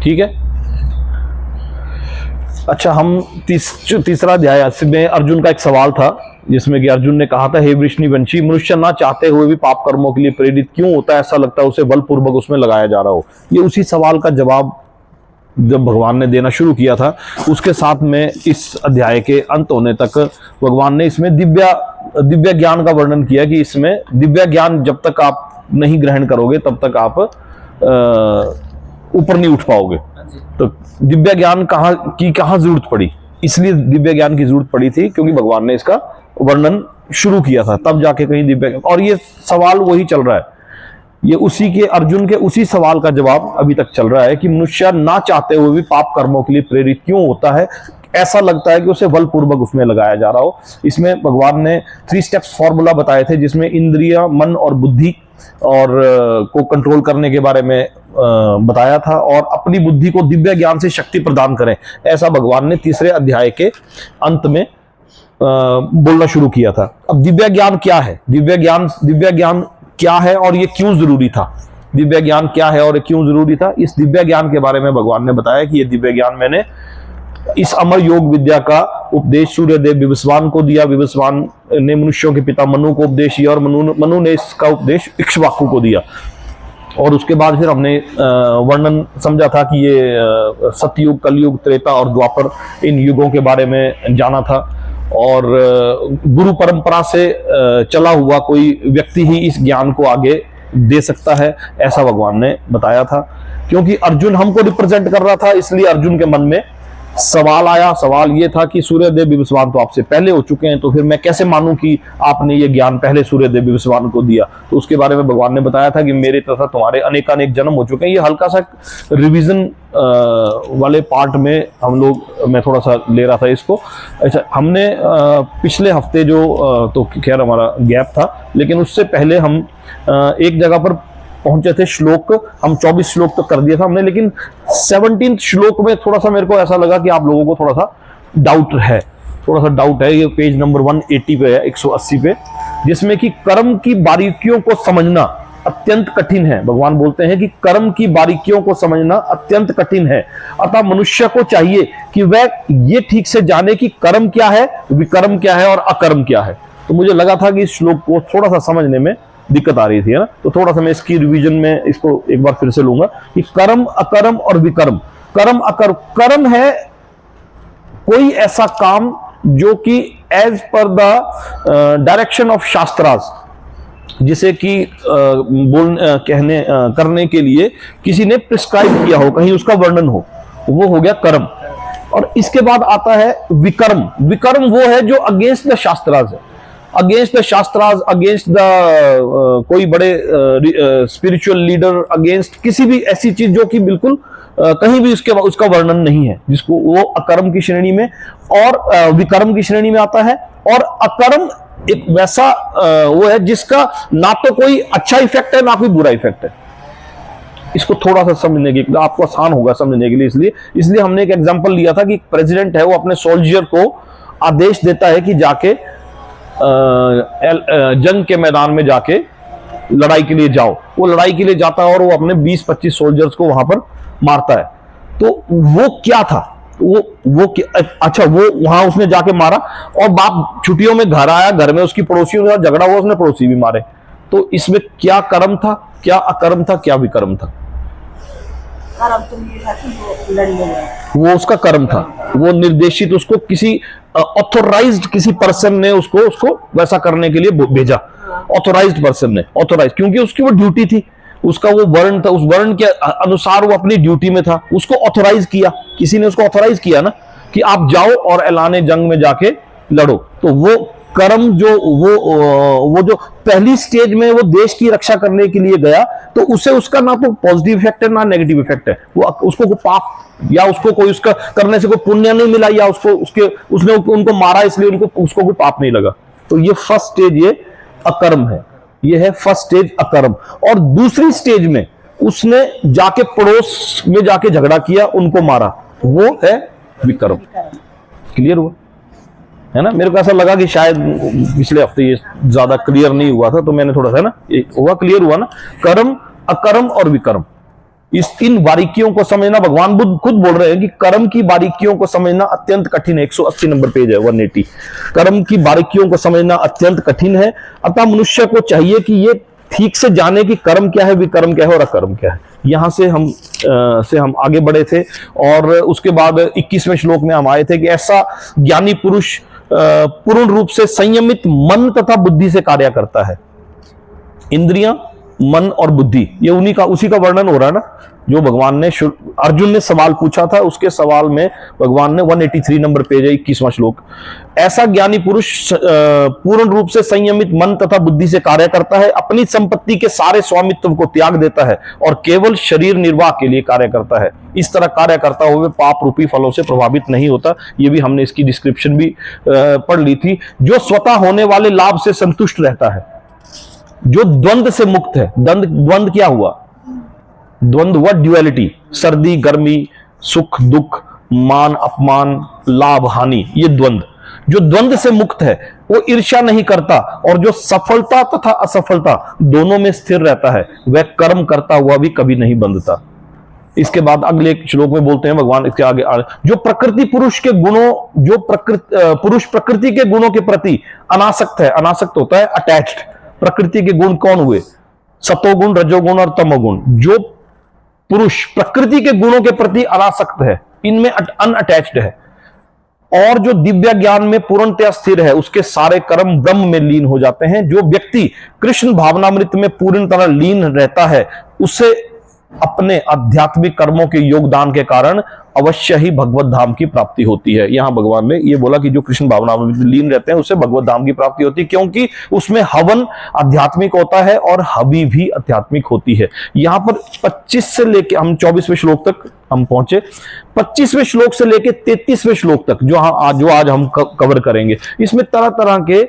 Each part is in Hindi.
ठीक है। अच्छा, हम तीसरा अध्याय में अर्जुन का एक सवाल था जिसमें कि अर्जुन ने कहा था, हे वृषणिवंशी, मनुष्य ना चाहते हुए भी पाप कर्मों के लिए प्रेरित क्यों होता है? ऐसा लगता है उसे बलपूर्वक उसमें लगाया जा रहा हो। ये उसी सवाल का जवाब जब भगवान ने देना शुरू किया था, उसके साथ में इस अध्याय के अंत होने तक भगवान ने इसमें दिव्य ज्ञान का वर्णन किया कि इसमें दिव्य ज्ञान जब तक आप नहीं ग्रहण करोगे तब तक आप ऊपर नहीं उठ पाओगे। तो दिव्य ज्ञान कहाँ जरूरत पड़ी? इसलिए दिव्य ज्ञान की जरूरत पड़ी थी क्योंकि भगवान ने इसका वर्णन शुरू किया था, तब जाके कहीं दिव्य। और ये सवाल वही चल रहा है, ये उसी के अर्जुन के उसी सवाल का जवाब अभी तक चल रहा है कि मनुष्य ना चाहते हुए भी पाप कर्मों के लिए प्रेरित क्यों होता है? ऐसा लगता है कि उसे बलपूर्वक उसमें लगाया जा रहा हो। इसमें भगवान ने 3 स्टेप्स फॉर्मूला बताए थे जिसमें इंद्रिय, मन और बुद्धि और को कंट्रोल करने के बारे में बताया था, और अपनी बुद्धि को दिव्य ज्ञान से शक्ति प्रदान करें, ऐसा भगवान ने तीसरे अध्याय के अंत में बोलना शुरू किया था। अब दिव्य ज्ञान क्या है? दिव्य ज्ञान क्या है और ये क्यों जरूरी था? दिव्य ज्ञान क्या है और क्यों जरूरी था? इस दिव्य ज्ञान के बारे में भगवान ने बताया कि ये दिव्य ज्ञान मैंने इस अमर योग विद्या का उपदेश सूर्यदेव विवस्वान को दिया। विवस्वान ने मनुष्यों के पिता मनु को उपदेश दिया और मनु ने इसका उपदेश इक्ष्वाकु को दिया। और उसके बाद फिर हमने वर्णन समझा था कि ये सतयुग, कलयुग, त्रेता और द्वापर, इन युगों के बारे में जाना था। और गुरु परंपरा से चला हुआ कोई व्यक्ति ही इस ज्ञान को आगे दे सकता है, ऐसा भगवान ने बताया था। क्योंकि अर्जुन हमको रिप्रेजेंट कर रहा था, इसलिए अर्जुन के मन में सवाल आया। सवाल ये था कि सूर्यदेव विवस्वान तो आपसे पहले हो चुके हैं, तो फिर मैं कैसे मानूं कि आपने ये ज्ञान पहले सूर्यदेव विवस्वान को दिया? तो उसके बारे में भगवान ने बताया था कि मेरे तथा तुम्हारे अनेकानेक जन्म हो चुके हैं। ये हल्का सा रिवीजन वाले पार्ट में मैं थोड़ा सा ले रहा था इसको। अच्छा, हमने पिछले हफ्ते तो खैर हमारा गैप था, लेकिन उससे पहले हम एक जगह पर पहुंचे थे। श्लोक हम 24 श्लोक तक कर दिया था हमने, लेकिन 17 श्लोक में थोड़ा सा मेरे को ऐसा लगा कि आप लोगों को थोड़ा सा डाउट है। ये पेज नंबर 180 पे है, 180 पे, जिसमें कि कर्म की बारीकियों को समझना अत्यंत कठिन है। भगवान बोलते हैं कि कर्म की बारीकियों को समझना अत्यंत कठिन है, अतः मनुष्य को चाहिए कि वह ये ठीक से जाने कि कर्म क्या है, विकर्म क्या है और अकर्म क्या है। तो मुझे लगा था कि इस श्लोक को थोड़ा सा समझने में दिक्कत आ रही थी, है ना। तो थोड़ा सा मैं इसकी रिवीजन में इसको एक बार फिर से लूंगा कि कर्म, अकर्म और विकर्म। कर्म है कोई ऐसा काम जो कि as per the direction of shastras, जिसे कि करने के लिए किसी ने प्रिस्क्राइब किया हो, कहीं उसका वर्णन हो, वो हो गया कर्म। और इसके बाद आता है विकर्म। विकर्म वो है जो अगेंस्ट द शास्त्रास है, against the shastras, against the कोई बड़े स्पिरिचुअल लीडर, अगेंस्ट किसी भी ऐसी चीज जो कि बिल्कुल कहीं भी उसका वर्णन नहीं है, जिसको वो अकर्म की श्रेणी में और विकर्म की श्रेणी में आता है। और अकर्म एक वैसा वो है जिसका ना तो कोई अच्छा इफेक्ट है ना कोई बुरा इफेक्ट है। इसको थोड़ा सा समझने के आपको आसान होगा समझने के लिए, इसलिए हमने एक एग्जांपल लिया था कि प्रेसिडेंट है, वो अपने सोल्जर को आदेश देता है कि जाके जंग के मैदान में जाके लड़ाई के लिए जाओ। वो लड़ाई के लिए जाता है और वो अपने 20-25 सोल्जर्स को वहां पर मारता है। तो वो क्या था, अच्छा, वो वहां उसने जाके मारा और बाप छुट्टियों में घर आया, घर में उसकी पड़ोसियों के साथ झगड़ा हुआ, उसने पड़ोसी भी मारे। तो इसमें क्या कर्म था, क्या अकर्म था, क्या विकर्म था? वो उसका कर्म था, वो निर्देशित, उसको किसी ऑथोराइज्ड किसी पर्सन ने उसको वैसा करने के लिए भेजा। ऑथोराइज्ड पर्सन ने, ऑथोराइज्ड, क्योंकि उसकी वो ड्यूटी थी, उसका वो वर्ण था, उस वर्ण के अनुसार वो अपनी ड्यूटी में था, उसको ऑथोराइज किया, किसी ने उसको ऑथोराइज किया ना कि आप जाओ और ऐलाने जंग में जाके लड़ो। तो वो कर्म वो जो पहली स्टेज में वो देश की रक्षा करने के लिए गया, तो उसे उसका ना तो पॉजिटिव इफेक्ट है ना नेगेटिव इफेक्ट है। उसको कोई पाप या उसको कोई उसका करने से कोई पुण्य नहीं मिला, या उसने उनको मारा इसलिए उसको कोई पाप नहीं लगा। तो ये फर्स्ट स्टेज, ये अकर्म है, ये है फर्स्ट स्टेज अकर्म। और दूसरी स्टेज में उसने जाके पड़ोस में जाके झगड़ा किया, उनको मारा, वो है विकर्म। क्लियर हुआ, है ना। मेरे को ऐसा लगा कि शायद पिछले हफ्ते ये ज्यादा क्लियर नहीं हुआ था, तो मैंने थोड़ा सा, है ना, हुआ, क्लियर हुआ ना। कर्म, अकर्म और विकर्म, इन बारीकियों को समझना, भगवान बुद्ध खुद बोल रहे हैं कि कर्म की बारीकियों को समझना अत्यंत कठिन है। 180 नंबर पेज है 180। कर्म की बारीकियों को समझना अत्यंत कठिन है, अतः मनुष्य को चाहिए कि ये ठीक से जाने कि कर्म क्या है, विकर्म क्या है और अकर्म क्या है। यहां से हम आगे बढ़े थे और उसके बाद 21वें श्लोक में हम आए थे कि ऐसा ज्ञानी पुरुष पूर्ण रूप से संयमित मन तथा बुद्धि से कार्य करता है। इंद्रियां, मन और बुद्धि, ये उसी का वर्णन हो रहा है ना, जो भगवान ने अर्जुन ने सवाल पूछा था, उसके सवाल में भगवान ने 183 नंबर पेज है 21वां श्लोक। ऐसा ज्ञानी पुरुष पूर्ण रूप से संयमित मन तथा बुद्धि से कार्य करता है, अपनी संपत्ति के सारे स्वामित्व को त्याग देता है और केवल शरीर निर्वाह के लिए कार्य करता है। इस तरह कार्य करता हुए पाप रूपी फलों से प्रभावित नहीं होता। ये भी हमने इसकी डिस्क्रिप्शन भी पढ़ ली थी। जो स्वतः होने वाले लाभ से संतुष्ट रहता है, जो द्वंद से मुक्त है। द्वंद क्या हुआ? द्वंद हुआ ड्युअलिटी, सर्दी गर्मी, सुख दुख, मान अपमान, लाभ हानि, ये द्वंद। जो द्वंद से मुक्त है वो ईर्ष्या नहीं करता और जो सफलता तथा असफलता दोनों में स्थिर रहता है, वह कर्म करता हुआ भी कभी नहीं बंधता। इसके बाद अगले श्लोक में बोलते हैं भगवान, इसके आगे जो प्रकृति पुरुष के गुणों, जो पुरुष प्रकृति के गुणों के प्रति अनासक्त है। अनासक्त होता है अटैच्ड। प्रकृति के गुण कौन हुए? सतोगुण, रजोगुण और तमोगुण। जो पुरुष प्रकृति के गुणों के प्रति अनासक्त है, इनमें अनअटैच्ड है और जो दिव्य ज्ञान में पूर्णतया स्थिर है, उसके सारे कर्म ब्रह्म में लीन हो जाते हैं। जो व्यक्ति कृष्ण भावनामृत में पूर्ण तरह लीन रहता है, उसे अपने आध्यात्मिक कर्मों के योगदान के कारण अवश्य ही भगवत धाम की प्राप्ति होती है। यहां भगवान ने ये बोला कि जो कृष्ण भावना में लीन रहते हैं उससे भगवत धाम की प्राप्ति होती है, क्योंकि उसमें हवन आध्यात्मिक होता है और हवि भी आध्यात्मिक होती है। यहां पर 25 से लेके हम 24वें श्लोक तक हम पहुंचे। 25वें श्लोक से लेके 33वें श्लोक तक जो आज हम कवर करेंगे, इसमें तरह तरह के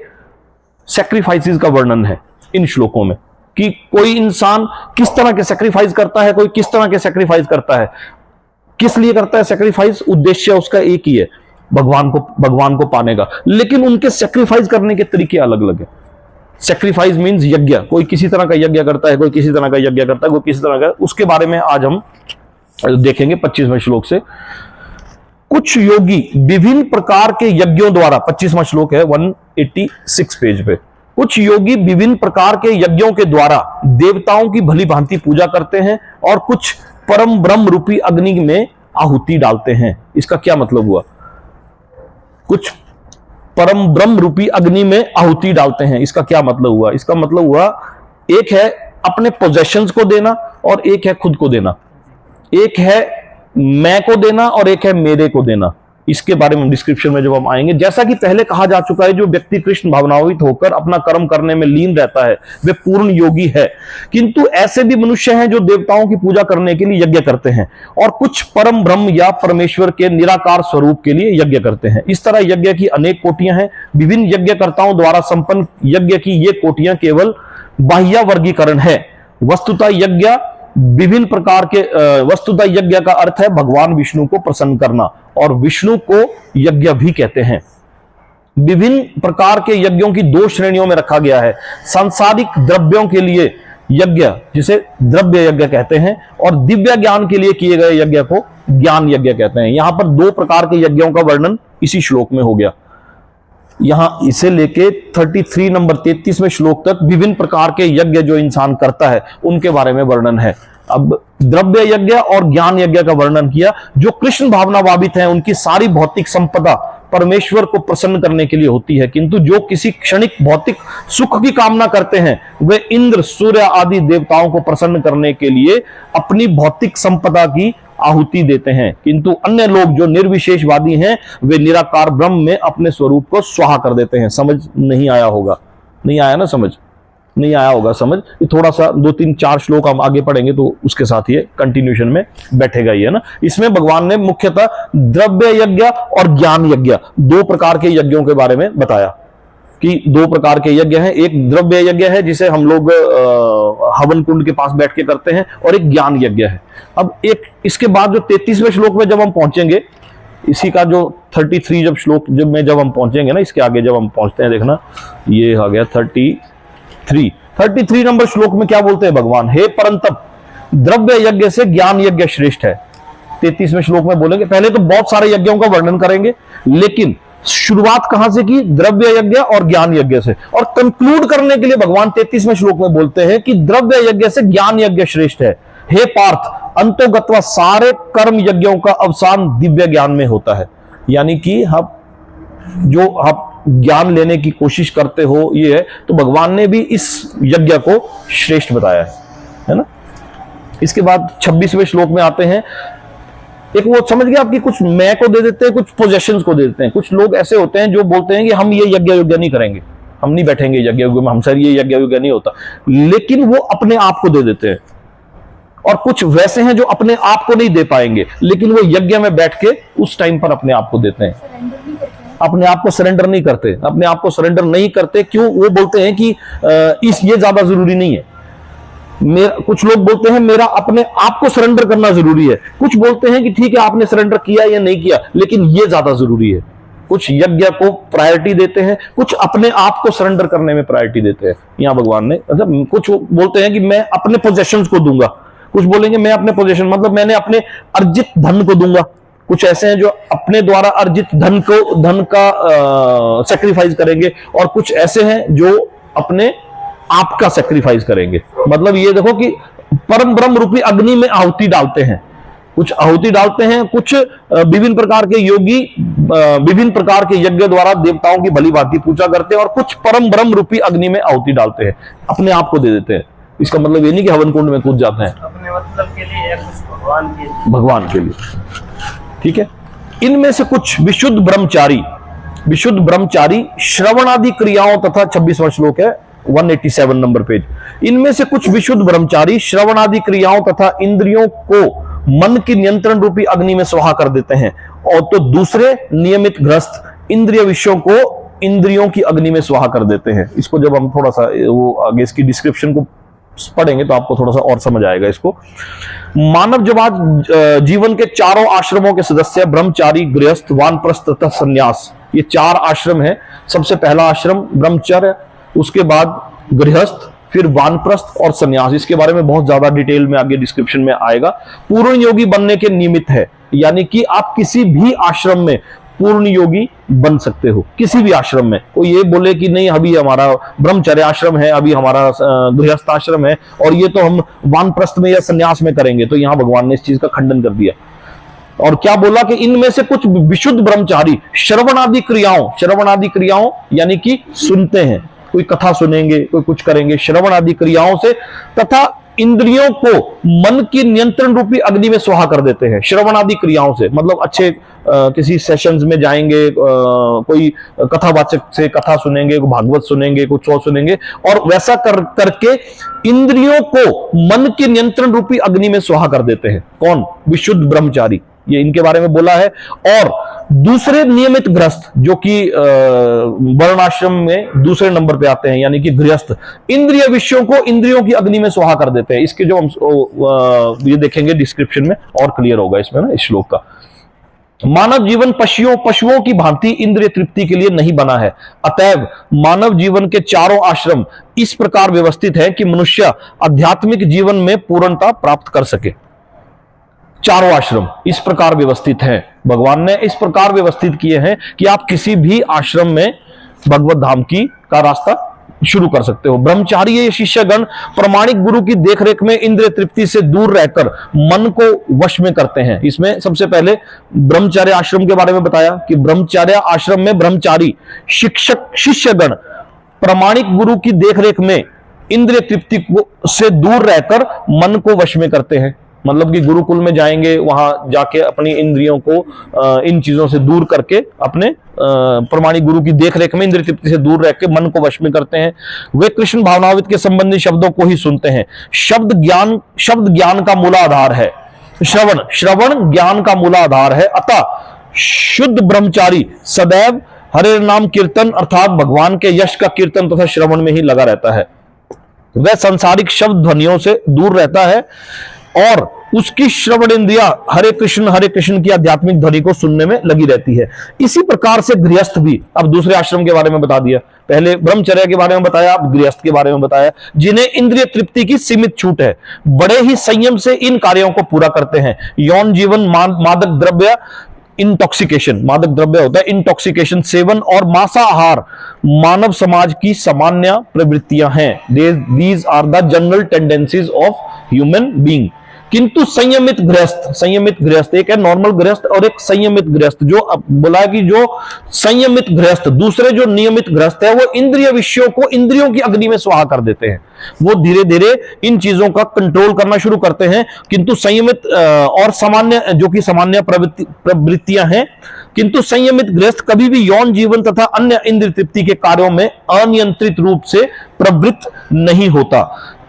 सैक्रिफाइसेस का वर्णन है इन श्लोकों में, कि कोई इंसान किस तरह के सैक्रिफाइस करता है, कोई किस तरह के सैक्रिफाइस करता है, किस लिए करता है सैक्रिफाइस। उद्देश्य उसका एक ही है, भगवान को पाने का, लेकिन उनके सैक्रिफाइस करने के तरीके अलग अलग है। सैक्रिफाइस मींस यज्ञ, कोई किसी तरह का यज्ञ करता है, कोई किसी तरह का यज्ञ करता है, कोई किसी तरह का, उसके बारे में आज हम देखेंगे 25वें श्लोक से। कुछ योगी विभिन्न प्रकार के यज्ञों द्वारा, 25वां श्लोक है 186 पेज पे। कुछ योगी विभिन्न प्रकार के यज्ञों के द्वारा देवताओं की भली भांति पूजा करते हैं और कुछ परम ब्रह्म रूपी अग्नि में आहुति डालते हैं। इसका क्या मतलब हुआ? कुछ परम ब्रह्म रूपी अग्नि में आहुति डालते हैं, इसका क्या मतलब हुआ? इसका मतलब हुआ, एक है अपने पोजेशंस को देना और एक है खुद को देना। एक है मैं को देना और एक है मेरे को देना। इसके बारे में डिस्क्रिप्शन में जब हम आएंगे, जैसा कि पहले कहा जा चुका है, जो व्यक्ति कृष्ण भावनान्वित होकर अपना कर्म करने में लीन रहता है वे पूर्ण योगी है। किंतु ऐसे भी मनुष्य हैं जो देवताओं की पूजा करने के लिए यज्ञ करते हैं और कुछ परम ब्रह्म या परमेश्वर के निराकार स्वरूप के लिए यज्ञ करते हैं। इस तरह यज्ञ की अनेक कोटियां हैं। विभिन्न यज्ञकर्ताओं द्वारा संपन्न यज्ञ की ये कोटियां केवल बाह्य वर्गीकरण है। वस्तुतः यज्ञ विभिन्न प्रकार के वस्तुतः यज्ञ का अर्थ है भगवान विष्णु को प्रसन्न करना, और विष्णु को यज्ञ भी कहते हैं। विभिन्न प्रकार के यज्ञों की दो श्रेणियों में रखा गया है। सांसारिक द्रव्यों के लिए यज्ञ, जिसे द्रव्य यज्ञ कहते हैं, और दिव्य ज्ञान के लिए किए गए यज्ञ को ज्ञान यज्ञ कहते हैं। यहां पर दो प्रकार के यज्ञों का वर्णन इसी श्लोक में हो गया। यहां इसे लेके 33 नंबर 33वें श्लोक तक विभिन्न प्रकार के यज्ञ जो इंसान करता है उनके बारे में वर्णन है। अब द्रव्य यज्ञ और ज्ञान यज्ञ का वर्णन किया। जो कृष्ण भावना भावित हैं उनकी सारी भौतिक संपदा परमेश्वर को प्रसन्न करने के लिए होती है, किंतु जो किसी क्षणिक भौतिक सुख की कामना करते हैं वे इंद्र, सूर्य आदि देवताओं को प्रसन्न करने के लिए अपनी भौतिक संपदा की आहुति देते हैं। किंतु अन्य लोग जो निर्विशेषवादी हैं वे निराकार ब्रह्म में अपने स्वरूप को स्वाहा कर देते हैं। समझ नहीं आया होगा? नहीं आया ना? समझ नहीं आया होगा समझ। थोड़ा सा 2-3-4 श्लोक हम आगे पढ़ेंगे तो उसके साथ ये कंटिन्यूशन में बैठेगा ही, है ना। इसमें भगवान ने मुख्यतः द्रव्य यज्ञ और ज्ञान यज्ञ दो प्रकार के यज्ञों के बारे में बताया कि दो प्रकार के यज्ञ हैं। एक द्रव्य यज्ञ है जिसे हम लोग हवन कुंड के पास बैठ के करते हैं, और एक ज्ञान यज्ञ है। अब एक इसके बाद जो 33वें श्लोक में जब हम पहुंचेंगे, इसी का जो 33 जब श्लोक जब हम पहुंचेंगे ना, इसके आगे जब हम पहुंचते हैं, देखना ये आ गया 33 नंबर श्लोक में क्या बोलते हैं भगवान? हे परंतप, द्रव्य यज्ञ से ज्ञान यज्ञ श्रेष्ठ है। 33वें श्लोक में बोलेंगे। पहले तो बहुत सारे यज्ञों का वर्णन करेंगे, लेकिन शुरुआत कहां से की? द्रव्य यज्ञ और ज्ञान यज्ञ से। और कंक्लूड करने के लिए भगवान 33वें श्लोक में बोलते हैं कि द्रव्य यज्ञ से ज्ञान यज्ञ श्रेष्ठ है। हे पार्थ, अंतोगत्वा सारे कर्म यज्ञों का अवसान दिव्य ज्ञान में होता है। यानी कि आप जो आप ज्ञान लेने की कोशिश करते हो, ये है, तो भगवान ने भी इस यज्ञ को श्रेष्ठ बताया है ना। इसके बाद 26वें श्लोक में आते हैं। एक वो समझ गया आपकी, कुछ मैं को दे देते हैं, कुछ पोजेशंस को दे देते हैं। कुछ लोग ऐसे होते हैं जो बोलते हैं कि हम ये यज्ञ योग्य नहीं करेंगे, हम नहीं बैठेंगे यज्ञ योग्य में, हमसे ये यज्ञ योग्य नहीं होता, लेकिन वो अपने आप को दे देते हैं। और कुछ वैसे हैं जो अपने आप को नहीं दे पाएंगे, लेकिन वो यज्ञ में बैठ के उस टाइम पर अपने आप को देते हैं। अपने आप को सरेंडर नहीं करते, अपने आप को सरेंडर नहीं करते। क्यों? वो बोलते हैं कि ये ज्यादा जरूरी नहीं है। कुछ लोग बोलते हैं मेरा अपने आप को सरेंडर करना जरूरी है। कुछ बोलते हैं कि ठीक है, आपने सरेंडर किया या नहीं किया, लेकिन ये ज्यादा जरूरी है। कुछ यज्ञ को प्रायोरिटी देते हैं, कुछ अपने आप को सरेंडर करने में प्रायोरिटी देते हैं। यहां भगवान ने मतलब कुछ बोलते हैं कि मैं अपने पोजेशंस को दूंगा, कुछ बोलेंगे मैं अपने पोजेशन मतलब मैंने अपने अर्जित धन को दूंगा। कुछ ऐसे हैं जो अपने द्वारा अर्जित धन का सेक्रीफाइस करेंगे, और कुछ ऐसे हैं जो अपने आप का सेक्रीफाइस करेंगे। मतलब ये देखो कि परम ब्रह्म रूपी अग्नि में आहुति डालते हैं, कुछ आहुति डालते हैं, कुछ विभिन्न प्रकार के योगी विभिन्न प्रकार के यज्ञ द्वारा देवताओं की भली भांति पूजा करते हैं, और कुछ परम ब्रह्म रूपी अग्नि में आहुति डालते हैं, अपने आप को दे देते हैं। इसका मतलब ये नहीं कि हवन कुंड में कूद जाते हैं, अपने मतलब के लिए या कुछ भगवान के लिए। ठीक है। इनमें से कुछ विशुद्ध ब्रह्मचारी श्रवण आदि क्रियाओं तथा 26वां श्लोक है 187 नंबर पेज। इनमें से कुछ विशुद्ध ब्रह्मचारी श्रवण आदि क्रियाओं तथा इंद्रियों को मन की नियंत्रण रूपी अग्नि में स्वाहा कर देते हैं, और तो दूसरे नियमित ग्रस्त इंद्रिय विषयों को इंद्रियों की अग्नि में स्वाहा कर देते हैं। इसको जब हम थोड़ा सा वो आगे इसकी डिस्क्रिप्शन को पढ़ेंगे तो आपको थोड़ा सा और समझ आएगा इसको। मानव जब आज जीवन के चारों आश्रमों के सदस्य ब्रह्मचारी, गृहस्थ, वानप्रस्थ तथा संन्यास, ये 4 आश्रम है। सबसे पहला आश्रम ब्रह्मचर्य, उसके बाद गृहस्थ, फिर वानप्रस्थ और संन्यास। इसके बारे में बहुत ज्यादा डिटेल में आगे डिस्क्रिप्शन में आएगा। पूर्ण योगी बनने के निमित्त है, यानी कि आप किसी भी आश्रम में पूर्ण योगी बन सकते हो, किसी भी आश्रम में। कोई ये बोले कि नहीं अभी हमारा ब्रह्मचर्य आश्रम है, अभी हमारा गृहस्थ आश्रम है, और ये तो हम वानप्रस्थ में या संन्यास में करेंगे, तो यहां भगवान ने इस चीज का खंडन कर दिया। और क्या बोला कि इनमें से कुछ विशुद्ध ब्रह्मचारी श्रवण आदि क्रियाओं यानी कि सुनते हैं, कोई कथा सुनेंगे, कोई कुछ करेंगे, श्रवण आदि क्रियाओं से, तथा इंद्रियों को मन की नियंत्रण रूपी अग्नि में स्वाहा कर देते हैं। श्रवण आदि क्रियाओं से मतलब अच्छे किसी सेशंस में जाएंगे, कोई कथावाचक से कथा सुनेंगे, कोई भागवत सुनेंगे, कुछ और सुनेंगे, और वैसा करके इंद्रियों को मन के नियंत्रण रूपी अग्नि में स्वाहा कर देते हैं। कौन? विशुद्ध ब्रह्मचारी, ये इनके बारे में बोला है। और दूसरे नियमित गृहस्थ जो कि वर्णाश्रम में दूसरे नंबर पे आते हैं, यानी कि गृहस्थ, इंद्रिय विषयों को इंद्रियों की अग्नि में स्वाहा कर देते हैं। इसके जो हम ये देखेंगे डिस्क्रिप्शन में और क्लियर होगा इसमें ना, इस श्लोक का। मानव जीवन पशुओं की भांति इंद्रिय तृप्ति के लिए नहीं बना है, अतएव मानव जीवन के चारों आश्रम इस प्रकार व्यवस्थित है कि मनुष्य आध्यात्मिक जीवन में पूर्णता प्राप्त कर सके। चारों आश्रम इस प्रकार व्यवस्थित हैं, भगवान ने इस प्रकार व्यवस्थित किए हैं कि आप किसी भी आश्रम में भगवत धाम का रास्ता शुरू कर सकते हो। ब्रह्मचारी ये शिष्यगण प्रामाणिक गुरु की देखरेख में इंद्रिय तृप्ति से दूर रहकर मन को वश में करते हैं। इसमें सबसे पहले ब्रह्मचार्य आश्रम के बारे में बताया कि ब्रह्मचार्य आश्रम में ब्रह्मचारी शिष्यगण प्रामाणिक गुरु की देखरेख में इंद्रिय तृप्ति से दूर रहकर मन को वश में करते हैं। मतलब कि गुरुकुल में जाएंगे, वहां जाके अपनी इंद्रियों को इन चीजों से दूर करके अपने प्रमाणिक गुरु की देखरेख में इंद्रिय तृप्ति से दूर रह के मन को वश में करते हैं। वे कृष्ण भावनाविद के संबंधी शब्दों को ही सुनते हैं। शब्द ज्ञान का मूलाधार है। श्रवण ज्ञान का मूलाधार है। अतः शुद्ध ब्रह्मचारी सदैव हरे नाम कीर्तन अर्थात भगवान के यश का कीर्तन तथा श्रवण में ही लगा रहता है। वह सांसारिक शब्द ध्वनियों से दूर रहता है। और उसकी श्रवण इंद्रिया हरे कृष्ण की आध्यात्मिक ध्वनि को सुनने में लगी रहती है। इसी प्रकार से गृहस्थ भी, अब दूसरे आश्रम के बारे में बता दिया, पहले ब्रह्मचर्य के बारे में बताया, अब गृहस्थ के बारे में बताया, जिन्हें इंद्रिय तृप्ति की सीमित छूट है, बड़े ही संयम से इन कार्यों को पूरा करते हैं। यौन जीवन, मादक द्रव्य इंटॉक्सिकेशन, मादक द्रव्य होता है इंटॉक्सिकेशन, सेवन और मांसाहार मानव समाज की सामान्य प्रवृत्तियां हैं। These are the general tendencies of human being. किंतु संयमित गृहस्थ, एक है नॉर्मल गृहस्थ और एक संयमित गृहस्थ। जो अब बोला कि जो संयमित गृहस्थ, दूसरे जो नियमित गृहस्थ है वो इंद्रिय विषयों को इंद्रियों की अग्नि में स्वाहा कर देते हैं। वो धीरे धीरे इन चीजों का कंट्रोल करना शुरू करते हैं। किंतु संयमित और सामान्य, जो कि सामान्य प्रवृत्तियां हैं, किंतु संयमित गृहस्थ कभी भी यौन जीवन तथा अन्य इंद्रिय तृप्ति के कार्यों में अनियंत्रित रूप से प्रवृत्त नहीं होता।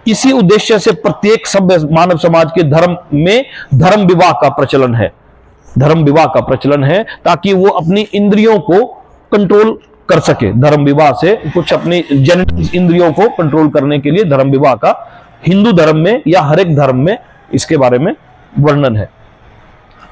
इसी उद्देश्य से प्रत्येक सभ्य मानव समाज के धर्म में धर्म विवाह का प्रचलन है, ताकि वो अपनी इंद्रियों को कंट्रोल कर सके। धर्म विवाह से कुछ अपनी जेनेटिक इंद्रियों को कंट्रोल करने के लिए धर्म विवाह का हिंदू धर्म में या हर एक धर्म में इसके बारे में वर्णन है।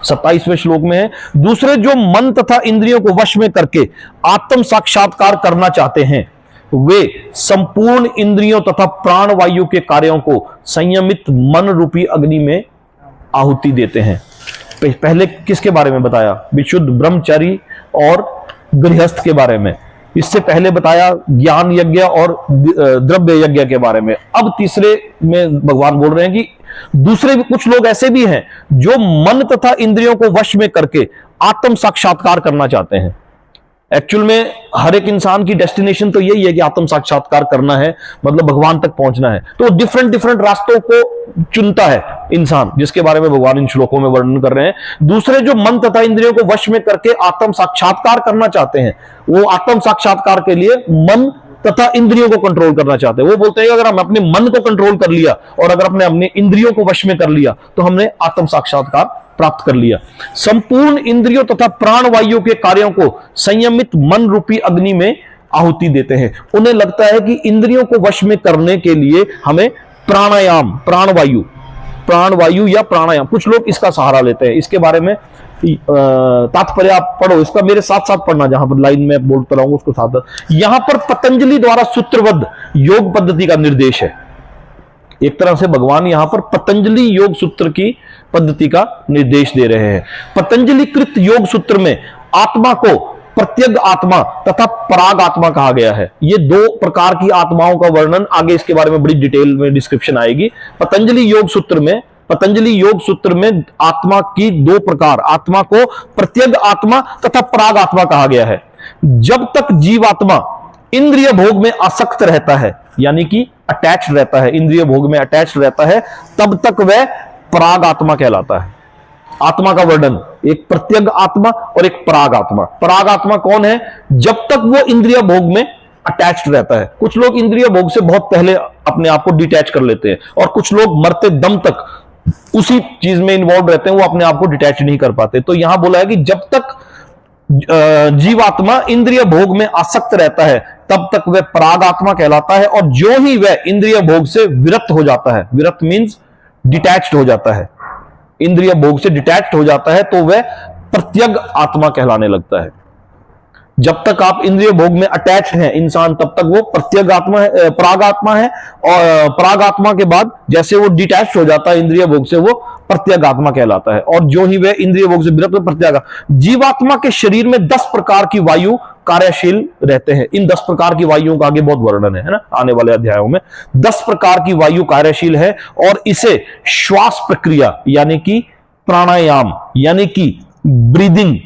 27वें श्लोक में है, दूसरे जो मन तथा इंद्रियों को वश में करके आत्म साक्षात्कार करना चाहते हैं, वे संपूर्ण इंद्रियों तथा प्राण वायु के कार्यों को संयमित मन रूपी अग्नि में आहुति देते हैं। पहले किसके बारे में बताया? विशुद्ध ब्रह्मचारी और गृहस्थ के बारे में। इससे पहले बताया ज्ञान यज्ञ और द्रव्य यज्ञ के बारे में। अब तीसरे में भगवान बोल रहे हैं कि दूसरे भी कुछ लोग ऐसे भी हैं जो मन तथा इंद्रियों को वश में करके आत्म साक्षात्कार करना चाहते हैं। एक्चुअल में हर एक इंसान की डेस्टिनेशन तो यही है कि आत्म साक्षात्कार करना है, मतलब भगवान तक पहुंचना है। तो डिफरेंट रास्तों को चुनता है इंसान, जिसके बारे में भगवान इन श्लोकों में वर्णन कर रहे हैं। दूसरे जो मन तथा इंद्रियों को वश में करके आत्म साक्षात्कार करना चाहते हैं, वो आत्म साक्षात्कार के लिए मन तथा इंद्रियों को कंट्रोल करना चाहते हैं। वो बोलते हैं कि अगर हम अपने मन को कंट्रोल कर लिया और अगर हमने अपने इंद्रियों को वश में कर लिया तो हमने आत्म साक्षात्कार प्राप्त कर लिया। संपूर्ण इंद्रियों तथा प्राण वायु के कार्यों को संयमित मन रूपी अग्नि में आहुति देते हैं। उन्हें लगता है कि इंद्रियों को वश में करने के लिए हमें प्राणायाम, प्राणवायु या प्राणायाम, कुछ लोग इसका सहारा लेते हैं। इसके बारे में तात्पर्य आप पढ़ो, इसका मेरे साथ साथ पढ़ना, जहां पर लाइन में बोलता रहूंगा उसको साथ। यहां पर पतंजलि द्वारा सूत्रबद्ध योग पद्धति का निर्देश है। एक तरह से भगवान यहां पर पतंजलि योग सूत्र की पद्धति का निर्देश दे रहे हैं। पतंजलि कृत योग सूत्र में आत्मा को प्रत्यग आत्मा तथा पराग आत्मा कहा गया है। ये दो प्रकार की आत्माओं का वर्णन आगे इसके बारे में बड़ी डिटेल में डिस्क्रिप्शन आएगी। पतंजलि योग सूत्र में आत्मा की दो प्रकार, आत्मा को प्रत्यग आत्मा तथा पराग आत्मा कहा गया है। जब तक जीवात्मा इंद्रिय भोग में आसक्त रहता है, यानी कि अटैच्ड रहता है, इंद्रिय भोग में अटैच्ड रहता है, तब तक वह पराग आत्मा कहलाता है। आत्मा का वर्णन, एक प्रत्यग आत्मा और एक पराग आत्मा। पराग आत्मा कौन है? जब तक वो इंद्रिय भोग में अटैच्ड रहता है। कुछ लोग इंद्रिय भोग से बहुत पहले अपने आप को डिटैच कर लेते हैं और कुछ लोग मरते दम तक उसी चीज में इन्वॉल्व रहते हैं, वो अपने आप को डिटैच नहीं कर पाते। तो यहां बोला है कि जब तक जीवात्मा इंद्रिय भोग में आसक्त रहता है तब तक वह पराग आत्मा कहलाता है, और जो ही वह इंद्रिय भोग से विरक्त हो जाता है, विरक्त मीन्स डिटैच्ड हो जाता है, इंद्रिय भोग से डिटैच्ड हो जाता है, तो वह प्रत्यग आत्मा कहलाने लगता है। जब तक आप इंद्रिय भोग में अटैच हैं इंसान, तब तक वो प्रत्यग आत्मा है, पराग आत्मा है, और पराग आत्मा के बाद जैसे वो डिटैच हो जाता है इंद्रिय भोग से, वो प्रत्यग आत्मा कहलाता है, और जो ही वह इंद्रिय भोग से विरक्त, प्रत्यग। जीवात्मा के शरीर में 10 प्रकार की वायु कार्यशील रहते हैं। इन 10 प्रकार की वायुओं का आगे बहुत वर्णन है ना, आने वाले अध्यायों में। 10 प्रकार की वायु कार्यशील है, और इसे श्वास प्रक्रिया यानी कि प्राणायाम यानी कि ब्रीदिंग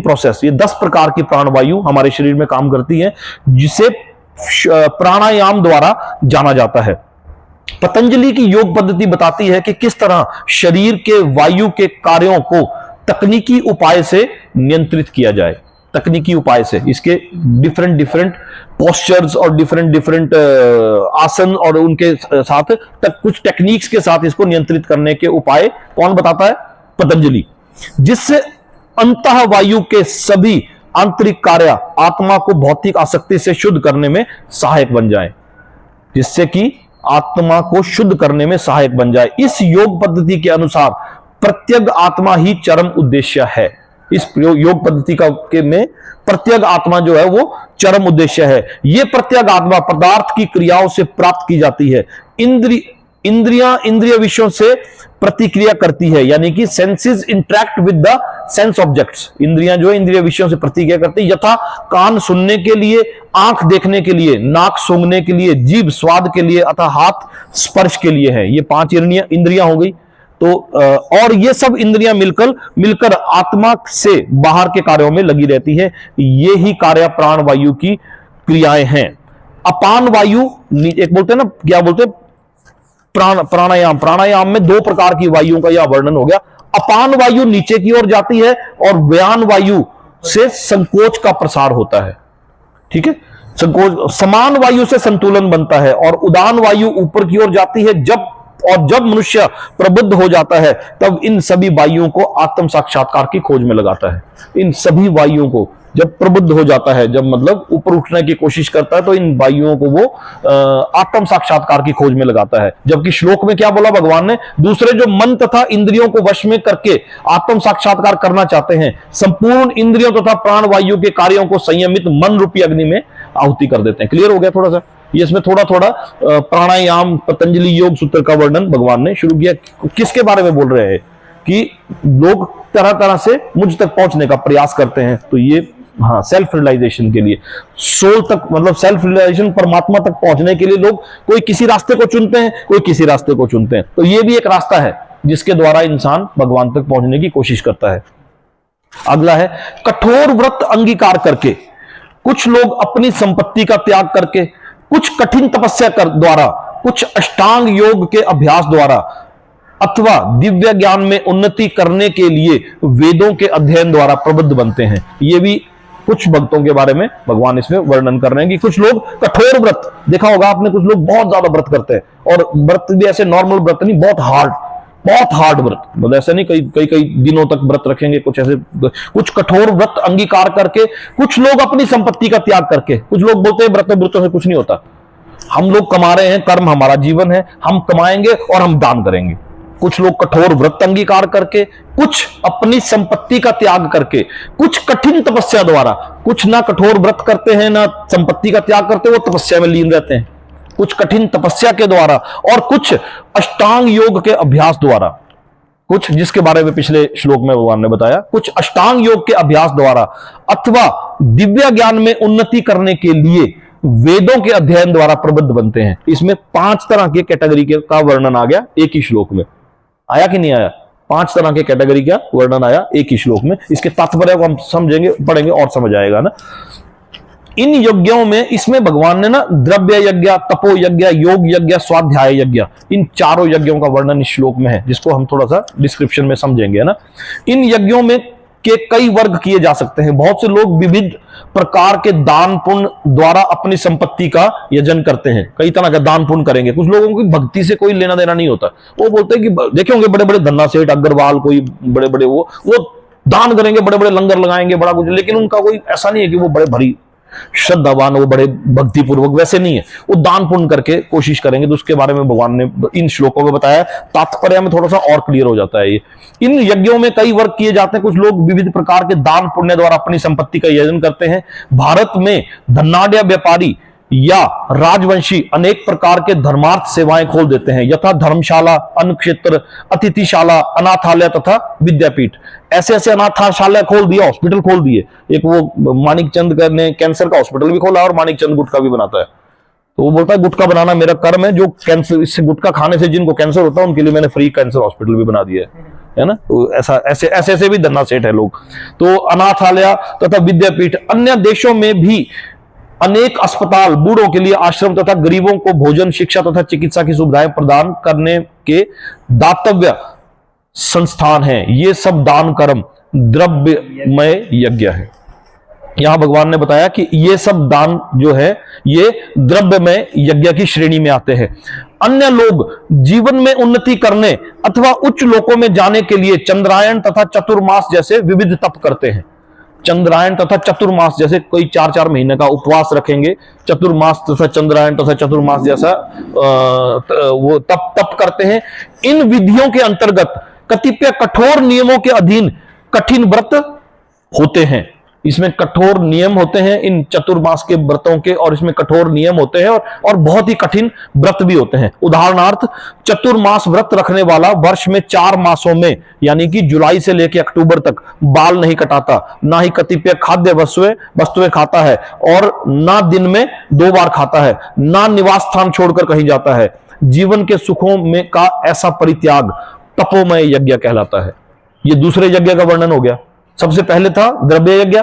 प्रोसेस, ये 10 प्रकार की प्राणवायु हमारे शरीर में काम करती है, जिसे प्राणायाम द्वारा जाना जाता है। पतंजलि की योग पद्धति बताती है कि किस तरह शरीर के वायु के कार्यों को तकनीकी उपाय से नियंत्रित किया जाए। तकनीकी उपाय से इसके डिफरेंट पोस्चर्स और डिफरेंट आसन और उनके साथ कुछ टेक्निक्स के साथ इसको नियंत्रित करने के उपाय कौन बताता है? पतंजलि। जिससे अंतः वायु के सभी आंतरिक कार्य आत्मा को भौतिक आसक्ति से शुद्ध करने में सहायक बन जाए, जिससे कि आत्मा को शुद्ध करने में सहायक बन जाए। इस योग पद्धति के अनुसार प्रत्येक आत्मा ही चरम उद्देश्य है। इस योग पद्धति के में प्रत्येक आत्मा जो है वो चरम उद्देश्य है। यह प्रत्येक आत्मा पदार्थ की क्रियाओं से प्राप्त की जाती है। इंद्रिय विषयों से प्रतिक्रिया करती है, यानी कि senses interact with the sense objects. इंद्रियां जो है इंद्रिय विषयों से प्रतिक्रिया करती है, यथा कान सुनने के लिए, आंख देखने के लिए, नाक सूंघने के लिए, जीभ स्वाद के लिए, अतः हाथ स्पर्श के लिए है। ये 5 इंद्रियां हो गई। तो और ये सब इंद्रियां मिलकर आत्मा से बाहर के कार्यों में लगी रहती है। ये ही कार्य प्राण वायु की क्रियाएं हैं। अपान वायु, एक बोलते हैं ना, क्या बोलते हैं, प्राणायाम में 2 प्रकार की वायुओं का यह वर्णन हो गया। अपान वायु नीचे की ओर जाती है और व्यान वायु से संकोच का प्रसार होता है। ठीक है, संकोच, समान वायु से संतुलन बनता है और उदान वायु ऊपर की ओर जाती है। जब मनुष्य प्रबुद्ध हो जाता है तब इन सभी वायुओं को आत्म साक्षात्कार की खोज में लगाता है। इन सभी वायुओं को जब प्रबुद्ध हो जाता है, जब मतलब ऊपर उठने की कोशिश करता है, तो इन वायुओं को वो आत्म साक्षात्कार की खोज में लगाता है। जबकि श्लोक में क्या बोला भगवान ने, दूसरे जो मन तथा इंद्रियों को वश में करके आत्म साक्षात्कार करना चाहते हैं, संपूर्ण इंद्रियों तथा प्राण वायु के कार्यों को संयमित मन रूपी अग्नि में आहुति कर देते हैं। क्लियर हो गया थोड़ा सा? ये इसमें थोड़ा प्राणायाम, पतंजलि योग सूत्र का वर्णन भगवान ने शुरू किया। किसके बारे में बोल रहे हैं कि लोग तरह तरह से मुझ तक पहुंचने का प्रयास करते हैं। तो ये हाँ, सेल्फ रियलाइजेशन के लिए, सोल तक, मतलब सेल्फ रियलाइजेशन, परमात्मा तक पहुंचने के लिए लोग कोई किसी रास्ते को चुनते हैं, कोई किसी रास्ते को चुनते हैं। तो ये भी एक रास्ता है जिसके द्वारा इंसान भगवान तक पहुंचने की कोशिश करता है। अगला है कठोर व्रत अंगीकार करके। कुछ लोग अपनी संपत्ति का त्याग करके, कुछ कठिन तपस्या द्वारा, कुछ अष्टांग योग के अभ्यास द्वारा अथवा दिव्य ज्ञान में उन्नति करने के लिए वेदों के अध्ययन द्वारा प्रबुद्ध बनते हैं। ये भी कुछ भक्तों के बारे में भगवान इसमें वर्णन कर रहे हैं कि कुछ लोग कठोर व्रत, देखा होगा आपने, कुछ लोग बहुत ज्यादा व्रत करते हैं, और व्रत भी ऐसे नॉर्मल व्रत नहीं, बहुत हार्ड व्रत, मतलब ऐसा नहीं कई दिनों तक व्रत रखेंगे, कुछ ऐसे, कुछ कठोर व्रत अंगीकार करके, कुछ लोग अपनी संपत्ति का त्याग करके। कुछ लोग बोलते हैं व्रतों से कुछ नहीं होता, हम लोग कमा रहे हैं, कर्म हमारा जीवन है, हम कमाएंगे और हम दान करेंगे। कुछ लोग कठोर व्रत अंगीकार करके, कुछ अपनी संपत्ति का त्याग करके, कुछ कठिन तपस्या द्वारा, कुछ ना कठोर व्रत करते हैं ना संपत्ति का त्याग करते, वो तपस्या में लीन रहते हैं, कुछ कठिन तपस्या के द्वारा, और कुछ अष्टांग योग के अभ्यास द्वारा, कुछ जिसके बारे में पिछले श्लोक में भगवान ने बताया, कुछ अष्टांग योग के अभ्यास द्वारा अथवा दिव्य ज्ञान में उन्नति करने के लिए वेदों के अध्ययन द्वारा प्रबुद्ध बनते हैं। इसमें 5 तरह के कैटेगरी का वर्णन आ गया एक ही श्लोक में। आया कि नहीं आया? 5 तरह के कैटेगरी का वर्णन आया एक ही श्लोक में। इसके तात्पर्य को हम समझेंगे, पढ़ेंगे और समझ आएगा ना। इन यज्ञों में, इसमें भगवान ने ना द्रव्य यज्ञ, तपो यज्ञ, योग यज्ञ, स्वाध्याय यज्ञ, इन चारों यज्ञों का वर्णन इस श्लोक में है, जिसको हम थोड़ा सा डिस्क्रिप्शन में समझेंगे ना। इन यज्ञों में के कई वर्ग किए जा सकते हैं। बहुत से लोग विविध प्रकार के दान पुण्य द्वारा अपनी संपत्ति का यजन करते हैं, कई तरह का दान पुण्य करेंगे। कुछ लोगों की भक्ति से कोई लेना देना नहीं होता, वो बोलते हैं कि देखे होंगे बड़े बड़े धन्ना सेठ, अग्रवाल, कोई बड़े बड़े वो दान करेंगे, बड़े बड़े लंगर लगाएंगे, बड़ा कुछ, लेकिन उनका कोई ऐसा नहीं है कि वो बड़े भरी श्रद्धावान, वो बड़े भक्ति पूर्वक, वैसे नहीं है। वो दान पुण्य करके कोशिश करेंगे। तो उसके बारे में भगवान ने इन श्लोकों में बताया, तात्पर्य में थोड़ा सा और क्लियर हो जाता है ये। इन यज्ञों में कई वर्ग किए जाते हैं। कुछ लोग विविध प्रकार के दान पुण्य द्वारा अपनी संपत्ति का यजन करते हैं। भारत में धनाढ़ व्यापारी या राजवंशी अनेक प्रकार के धर्मार्थ सेवाएं खोल देते हैं, यथा धर्मशाला, अन्न क्षेत्र, अतिथिशाला, अनाथालय तथा विद्यापीठ। ऐसे ऐसे अनाथशाला खोल दिया, हॉस्पिटल खोल दिए। एक वो मानिक चंद ने कैंसर का हॉस्पिटल भी खोला, और मानिक चंद गुटखा भी बनाता है। तो वो बोलता है गुटखा बनाना मेरा कर्म है, जो कैंसर, इससे गुटखा खाने से जिनको कैंसर होता है उनके लिए मैंने फ्री कैंसर हॉस्पिटल भी बना दिया है ना। तो ऐसे भी धन्ना सेठ है लोग। तो अनाथालय तथा विद्यापीठ, अन्य देशों में भी अनेक अस्पताल, बूढ़ों के लिए आश्रम तथा गरीबों को भोजन, शिक्षा तथा चिकित्सा की सुविधाएं प्रदान करने के दातव्य संस्थान हैं। ये सब दान कर्म द्रव्यमय यज्ञ है। यहां भगवान ने बताया कि ये सब दान जो है ये द्रव्यमय यज्ञ की श्रेणी में आते हैं। अन्य लोग जीवन में उन्नति करने अथवा उच्च लोकों में जाने के लिए चंद्रायन तथा चतुर्मास जैसे विविध तप करते हैं। चंद्रायण तथा चतुर्मास, जैसे कोई 4-4 महीने का उपवास रखेंगे, चतुर्मास तथा चंद्रायण तथा चतुर्मास जैसा वो तप करते हैं। इन विधियों के अंतर्गत कतिपय कठोर नियमों के अधीन कठिन व्रत होते हैं। इसमें कठोर नियम होते हैं इन चतुर्मास के व्रतों के, और इसमें कठोर नियम होते हैं और बहुत ही कठिन व्रत भी होते हैं। उदाहरणार्थ, चतुर्मास व्रत रखने वाला वर्ष में 4 मासों में यानी कि जुलाई से लेकर अक्टूबर तक बाल नहीं कटाता, ना ही कतिपय खाद्य वस्तुएं खाता है, और ना दिन में 2 बार खाता है, ना निवास स्थान छोड़कर कहीं जाता है। जीवन के सुखों में का ऐसा परित्याग तपोमय यज्ञ कहलाता है। यह दूसरे यज्ञ का वर्णन हो गया। सबसे पहले था द्रव्य यज्ञ,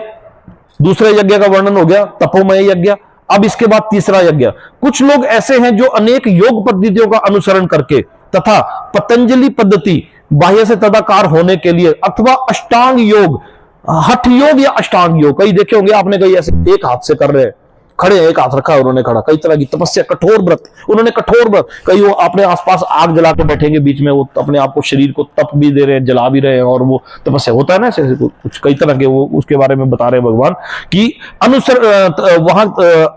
दूसरे यज्ञ का वर्णन हो गया तपोमय यज्ञ। अब इसके बाद तीसरा यज्ञ। कुछ लोग ऐसे हैं जो अनेक योग पद्धतियों का अनुसरण करके तथा पतंजलि पद्धति बाह्य से तदाकार होने के लिए अथवा अष्टांग योग, हठ योग या अष्टांग योग, कई देखे होंगे आपने, कई ऐसे एक हाथ से कर रहे हैं, खड़े एक हाथ रखा है उन्होंने खड़ा, कई तरह की तपस्या, कठोर व्रत, उन्होंने कठोर व्रत, कई वो अपने आसपास आग जला के बैठेंगे बीच में, वो अपने आप को शरीर को तप भी दे रहे हैं, जला भी रहे हैं, और वो तपस्या होता है ना ऐसे कुछ कई तरह के, वो उसके बारे में बता रहे हैं भगवान कि वहां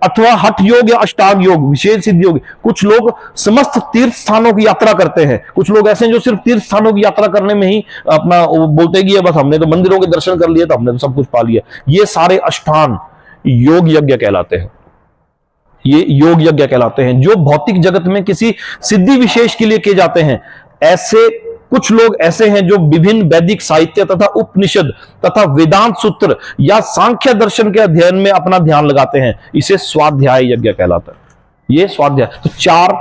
अथवा हठ योग या अष्टांग योग, विशेष सिद्ध योग। कुछ लोग समस्त तीर्थ स्थानों की यात्रा करते हैं। कुछ लोग ऐसे हैं जो सिर्फ तीर्थ स्थानों की यात्रा करने में ही अपना बोलते हैं कि बस हमने तो मंदिरों के दर्शन कर लिए तो हमने तो सब कुछ पा लिया। ये सारे अष्टांग योग यज्ञ कहलाते हैं। ये योग यज्ञ कहलाते हैं जो भौतिक जगत में किसी सिद्धि विशेष के लिए किए जाते हैं। ऐसे कुछ लोग ऐसे हैं जो विभिन्न वैदिक साहित्य तथा उपनिषद तथा वेदांत सूत्र या सांख्य दर्शन के अध्ययन में अपना ध्यान लगाते हैं। इसे स्वाध्याय यज्ञ कहलाता है। ये स्वाध्याय। तो 4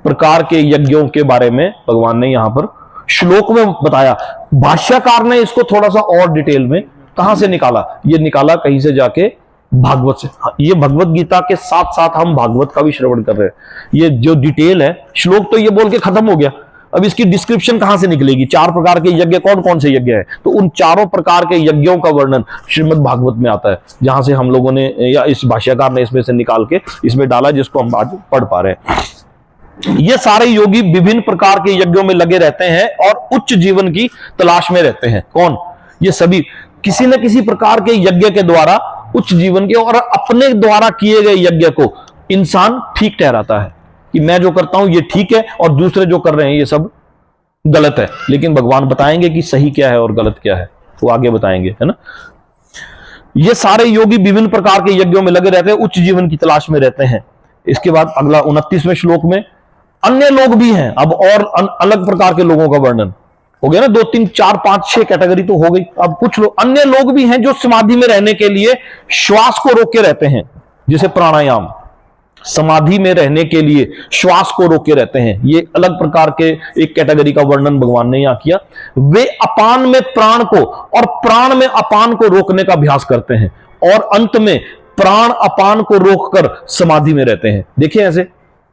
प्रकार के यज्ञों के बारे में भगवान ने यहां पर श्लोक में बताया। भाष्यकार ने इसको थोड़ा सा और डिटेल में कहां से निकाला? ये निकाला कहीं से जाके भागवत से। ये भगवत गीता के साथ साथ हम भागवत का भी श्रवण कर रहे हैं। ये जो डिटेल है, श्लोक तो ये बोल के खत्म हो गया, अब इसकी डिस्क्रिप्शन कहां से निकलेगी? 4 प्रकार के यज्ञ कौन कौन से यज्ञ हैं? तो उन 4 प्रकार के यज्ञों का वर्णन श्रीमद् भागवत में आता है, जहां से हम लोगों ने या इस भाष्यकार ने इसमें से निकाल के इसमें डाला, जिसको हम आज पढ़ पा रहे हैं। ये सारे योगी विभिन्न प्रकार के यज्ञों में लगे रहते हैं और उच्च जीवन की तलाश में रहते हैं। कौन? ये सभी किसी न किसी प्रकार के यज्ञ के द्वारा उच्च जीवन के और अपने द्वारा किए गए यज्ञ को इंसान ठीक ठहराता है कि मैं जो करता हूं ये ठीक है और दूसरे जो कर रहे हैं ये सब गलत है। लेकिन भगवान बताएंगे कि सही क्या है और गलत क्या है, वो आगे बताएंगे, है ना। ये सारे योगी विभिन्न प्रकार के यज्ञों में लगे रहते हैं, उच्च जीवन की तलाश में रहते हैं। इसके बाद अगला 29वें श्लोक में अन्य लोग भी हैं। अब और अलग प्रकार के लोगों का वर्णन हो गया ना। 2, 3, 4, 5, 6 कैटेगरी तो हो गई। अब कुछ लोग अन्य लोग भी हैं जो समाधि में रहने के लिए श्वास को रोक के रहते हैं, जैसे प्राणायाम। समाधि में रहने के लिए श्वास को रोके रहते हैं। ये अलग प्रकार के एक कैटेगरी का वर्णन भगवान ने यहां किया। वे अपान में प्राण को और प्राण में अपान को रोकने का अभ्यास करते हैं और अंत में प्राण अपान को रोककर समाधि में रहते हैं। देखिए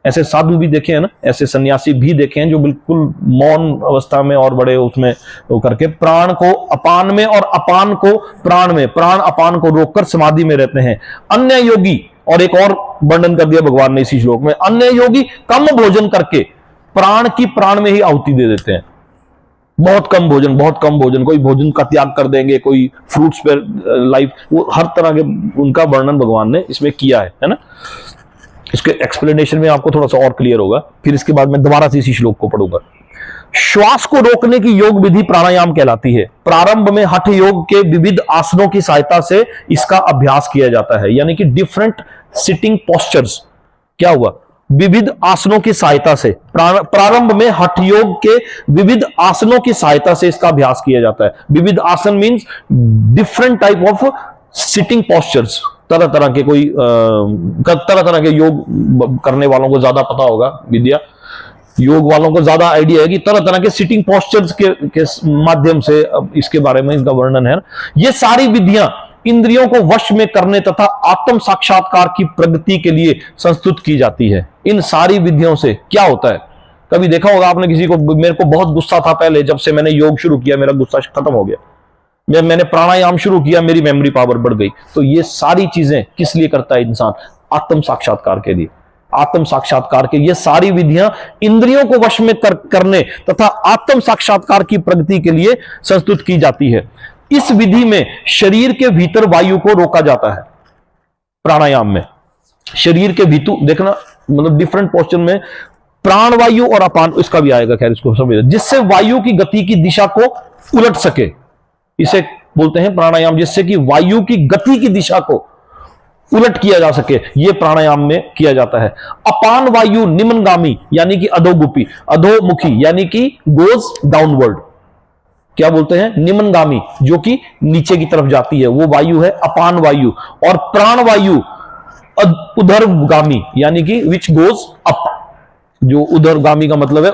ऐसे साधु भी देखे हैं ना, ऐसे सन्यासी भी देखे हैं जो बिल्कुल मौन अवस्था में और बड़े उसमें करके प्राण को अपान में और अपान को प्राण में, प्राण अपान को रोककर समाधि में रहते हैं। अन्य योगी, और एक और वर्णन कर दिया भगवान ने इसी श्लोक में, अन्य योगी कम भोजन करके प्राण की प्राण में ही आहुति दे देते हैं। बहुत कम भोजन, कोई भोजन का त्याग कर देंगे, कोई फ्रूट्स पर लाइफ, वो हर तरह के उनका वर्णन भगवान ने इसमें किया है ना। इसके एक्सप्लेनेशन में आपको थोड़ा सा और क्लियर होगा। फिर इसके बाद मैं दोबारा से इसी श्लोक को पढ़ूंगा। श्वास को रोकने की योग विधि प्राणायाम कहलाती है। प्रारंभ में हठ योग के विविध आसनों की सहायता से इसका अभ्यास किया जाता है, यानी कि डिफरेंट सिटिंग पोस्चर्स। क्या हुआ? विविध आसनों की सहायता से प्रारंभ में हठ योग के विविध आसनों की सहायता से इसका अभ्यास किया जाता है। विविध आसन means different type of sitting postures. तरह तरह के कोई तरह तरह के योग करने वालों को ज्यादा पता होगा विद्या, योग वालों को ज्यादा आइडिया है कि तरह तरह के सिटिंग पोस्चर्स के माध्यम से इसके बारे में इसका वर्णन है। ये सारी विधियां इंद्रियों को वश में करने तथा आत्म साक्षात्कार की प्रगति के लिए संस्तुत की जाती है। इन सारी विधियों से क्या होता है? कभी देखा होगा आपने किसी को, मेरे को बहुत गुस्सा था पहले, जब से मैंने योग शुरू किया मेरा गुस्सा खत्म हो गया, मैंने प्राणायाम शुरू किया मेरी मेमोरी पावर बढ़ गई। तो ये सारी चीजें किस लिए करता है इंसान? आत्म साक्षात्कार के लिए। आत्म साक्षात्कार के ये सारी विधियां इंद्रियों को वश में करने तथा आत्म साक्षात्कार की प्रगति के लिए संस्तुत की जाती है। इस विधि में शरीर के भीतर वायु को रोका जाता है। प्राणायाम में शरीर के भीतर देखना, मतलब डिफरेंट पोस्चर में प्राण वायु और अपान, इसका भी आएगा, खैर इसको समझ, जिससे वायु की गति की दिशा को उलट सके, इसे बोलते हैं प्राणायाम, जिससे कि वायु की गति की दिशा को उलट किया जा सके, यह प्राणायाम में किया जाता है। अपान वायु निम्नगामी यानी कि अधोगुपी, अधोमुखी यानी कि गोज डाउनवर्ड, क्या बोलते हैं, निम्नगामी जो कि नीचे की तरफ जाती है, वो वायु है अपान वायु। और प्राण वायु उधरगामी यानी कि विच गोज अप, जो उधरगामी का मतलब है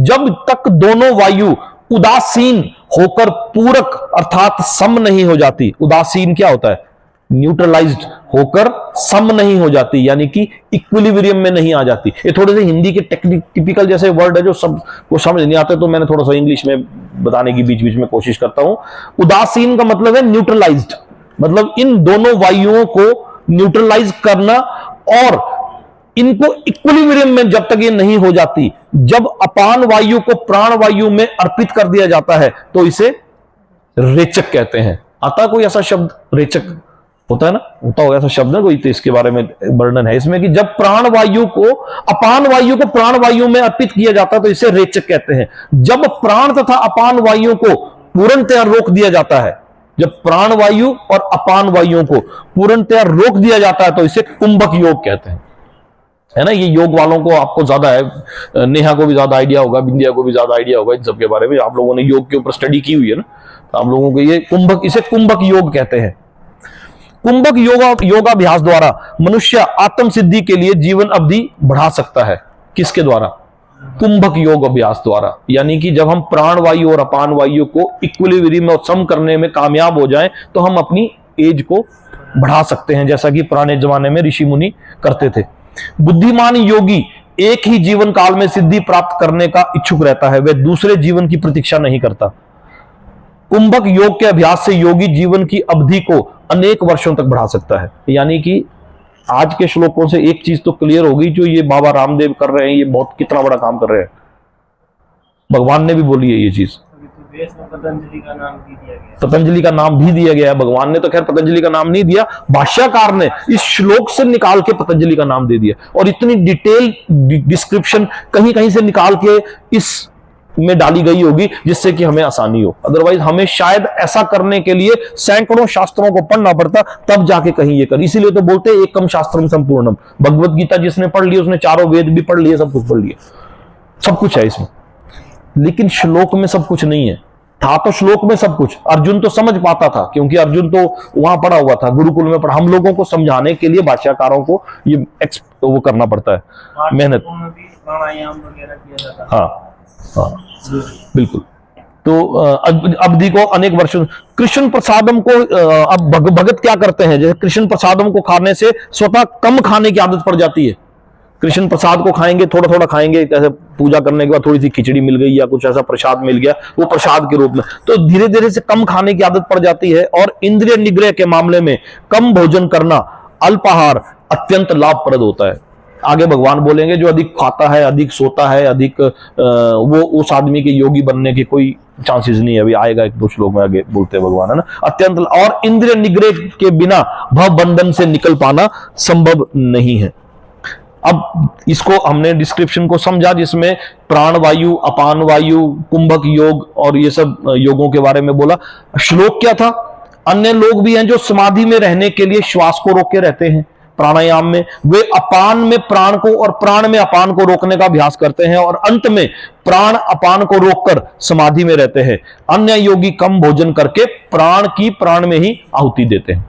जब तक दोनों वायु उदासीन होकर पूरक अर्थात सम नहीं हो जाती। उदासीन क्या होता है, न्यूट्रलाइज्ड होकर सम नहीं हो जाती, यानी कि इक्विलिब्रियम में नहीं आ जाती। ये थोड़े से हिंदी के टिपिकल जैसे वर्ड है जो सब को समझ नहीं आते, तो मैंने थोड़ा सा इंग्लिश में बताने की बीच बीच में कोशिश करता हूं। उदासीन का मतलब है न्यूट्रलाइज्ड, मतलब इन दोनों वायुओं को न्यूट्रलाइज करना, और इनको इक्विलिब्रियम में जब तक ये नहीं हो जाती, जब अपान वायु को प्राण वायु में अर्पित कर दिया जाता है तो इसे रेचक कहते हैं। आता कोई ऐसा शब्द, रेचक होता है ना, होता होगा ऐसा शब्द है कोई, तो इसके बारे में वर्णन है इसमें कि जब प्राण वायु को अपान वायु को प्राण वायु में अर्पित किया जाता है तो इसे रेचक कहते हैं। जब प्राण तथा अपान वायु को पूर्णतया रोक दिया जाता है, जब प्राण वायु और अपान वायुओं को पूर्णतया रोक दिया जाता है तो इसे कुंभक योग कहते हैं, है ना। ये योग वालों को आपको ज्यादा है, नेहा को भी ज्यादा आइडिया होगा, बिंदिया को भी ज्यादा आइडिया होगा इन सब के बारे में, आप लोगों ने योग के ऊपर स्टडी की हुई है ना, तो आप लोगों को ये कुंभक, इसे कुंभक योग कहते हैं। कुंभक योगाभ्यास द्वारा मनुष्य आत्म सिद्धि के लिए जीवन अवधि बढ़ा सकता है। किसके द्वारा, कुंभक योग अभ्यास द्वारा, यानी कि जब हम प्राण वायु और अपान वायु को इक्विलिब्रियम में सम करने में कामयाब हो जाएं तो हम अपनी एज को बढ़ा सकते हैं, जैसा कि पुराने जमाने में ऋषि मुनि करते थे। बुद्धिमान योगी एक ही जीवन काल में सिद्धि प्राप्त करने का इच्छुक रहता है, वह दूसरे जीवन की प्रतीक्षा नहीं करता। कुंभक योग के अभ्यास से योगी जीवन की अवधि को अनेक वर्षों तक बढ़ा सकता है। यानी कि आज के श्लोकों से एक चीज तो क्लियर होगी, जो ये बाबा रामदेव कर रहे हैं, ये बहुत कितना बड़ा काम कर रहे हैं, भगवान ने भी बोली है ये चीज। पतंजलि का नाम भी दिया गया, पतंजलि का नाम भी दिया गया है, भगवान ने तो खैर पतंजलि का नाम नहीं दिया, भाष्यकार ने इस श्लोक से निकाल के पतंजलि का नाम दे दिया, और इतनी डिटेल डिस्क्रिप्शन कहीं कहीं से निकाल के इस में डाली गई होगी जिससे कि हमें आसानी हो। अदरवाइज हमें शायद ऐसा करने के लिए सैकड़ों शास्त्रों को पढ़ना पड़ता, तब जाके कहीं ये कर। इसीलिए तो बोलते हैं एकम शास्त्रम संपूर्णम। भगवत गीता जिसने पढ़ ली उसने चारों वेद भी पढ़ लिए, सब कुछ पढ़ लिया, सब कुछ है इसमें, लेकिन श्लोक में सब कुछ नहीं है। था तो श्लोक में सब कुछ, अर्जुन तो समझ पाता था क्योंकि अर्जुन तो वहां पढ़ा हुआ था, गुरुकुल में पढ़ा। हम लोगों को समझाने के लिए भाष्यकारों को ये वो करना पड़ता है, मेहनत। प्राणायाम वगैरह किया जाता है। हाँ हाँ बिल्कुल। तो अवधि को अनेक वर्षों। कृष्ण प्रसादम को अब भगत क्या करते हैं, जैसे कृष्ण प्रसादम को खाने से स्वतः कम खाने की आदत पड़ जाती है। कृष्ण प्रसाद को खाएंगे, थोड़ा थोड़ा खाएंगे, जैसे पूजा करने के बाद थोड़ी सी खिचड़ी मिल गई या कुछ ऐसा प्रसाद मिल गया, वो प्रसाद के रूप में, तो धीरे धीरे से कम खाने की आदत पड़ जाती है। और इंद्रिय निग्रह के मामले में कम भोजन करना, अल्पाहार अत्यंत लाभप्रद होता है। आगे भगवान बोलेंगे जो अधिक खाता है, अधिक सोता है, अधिक वो उस आदमी के योगी बनने के कोई चांसेस नहीं है। अभी आएगा एक दो श्लोक में आगे बोलते हैं भगवान, है ना। अत्यंत और इंद्रिय निग्रह के बिना भव बंधन से निकल पाना संभव नहीं है। अब इसको हमने डिस्क्रिप्शन को समझा, जिसमें प्राण वायु, अपान वायु, कुंभक योग और ये सब योगों के बारे में बोला। श्लोक क्या था, अन्य लोग भी हैं जो समाधि में रहने के लिए श्वास को रोके रहते हैं प्राणायाम में, वे अपान में प्राण को और प्राण में अपान को रोकने का अभ्यास करते हैं और अंत में प्राण अपान को रोककर समाधि में रहते हैं। अन्य योगी कम भोजन करके प्राण की प्राण में ही आहुति देते हैं।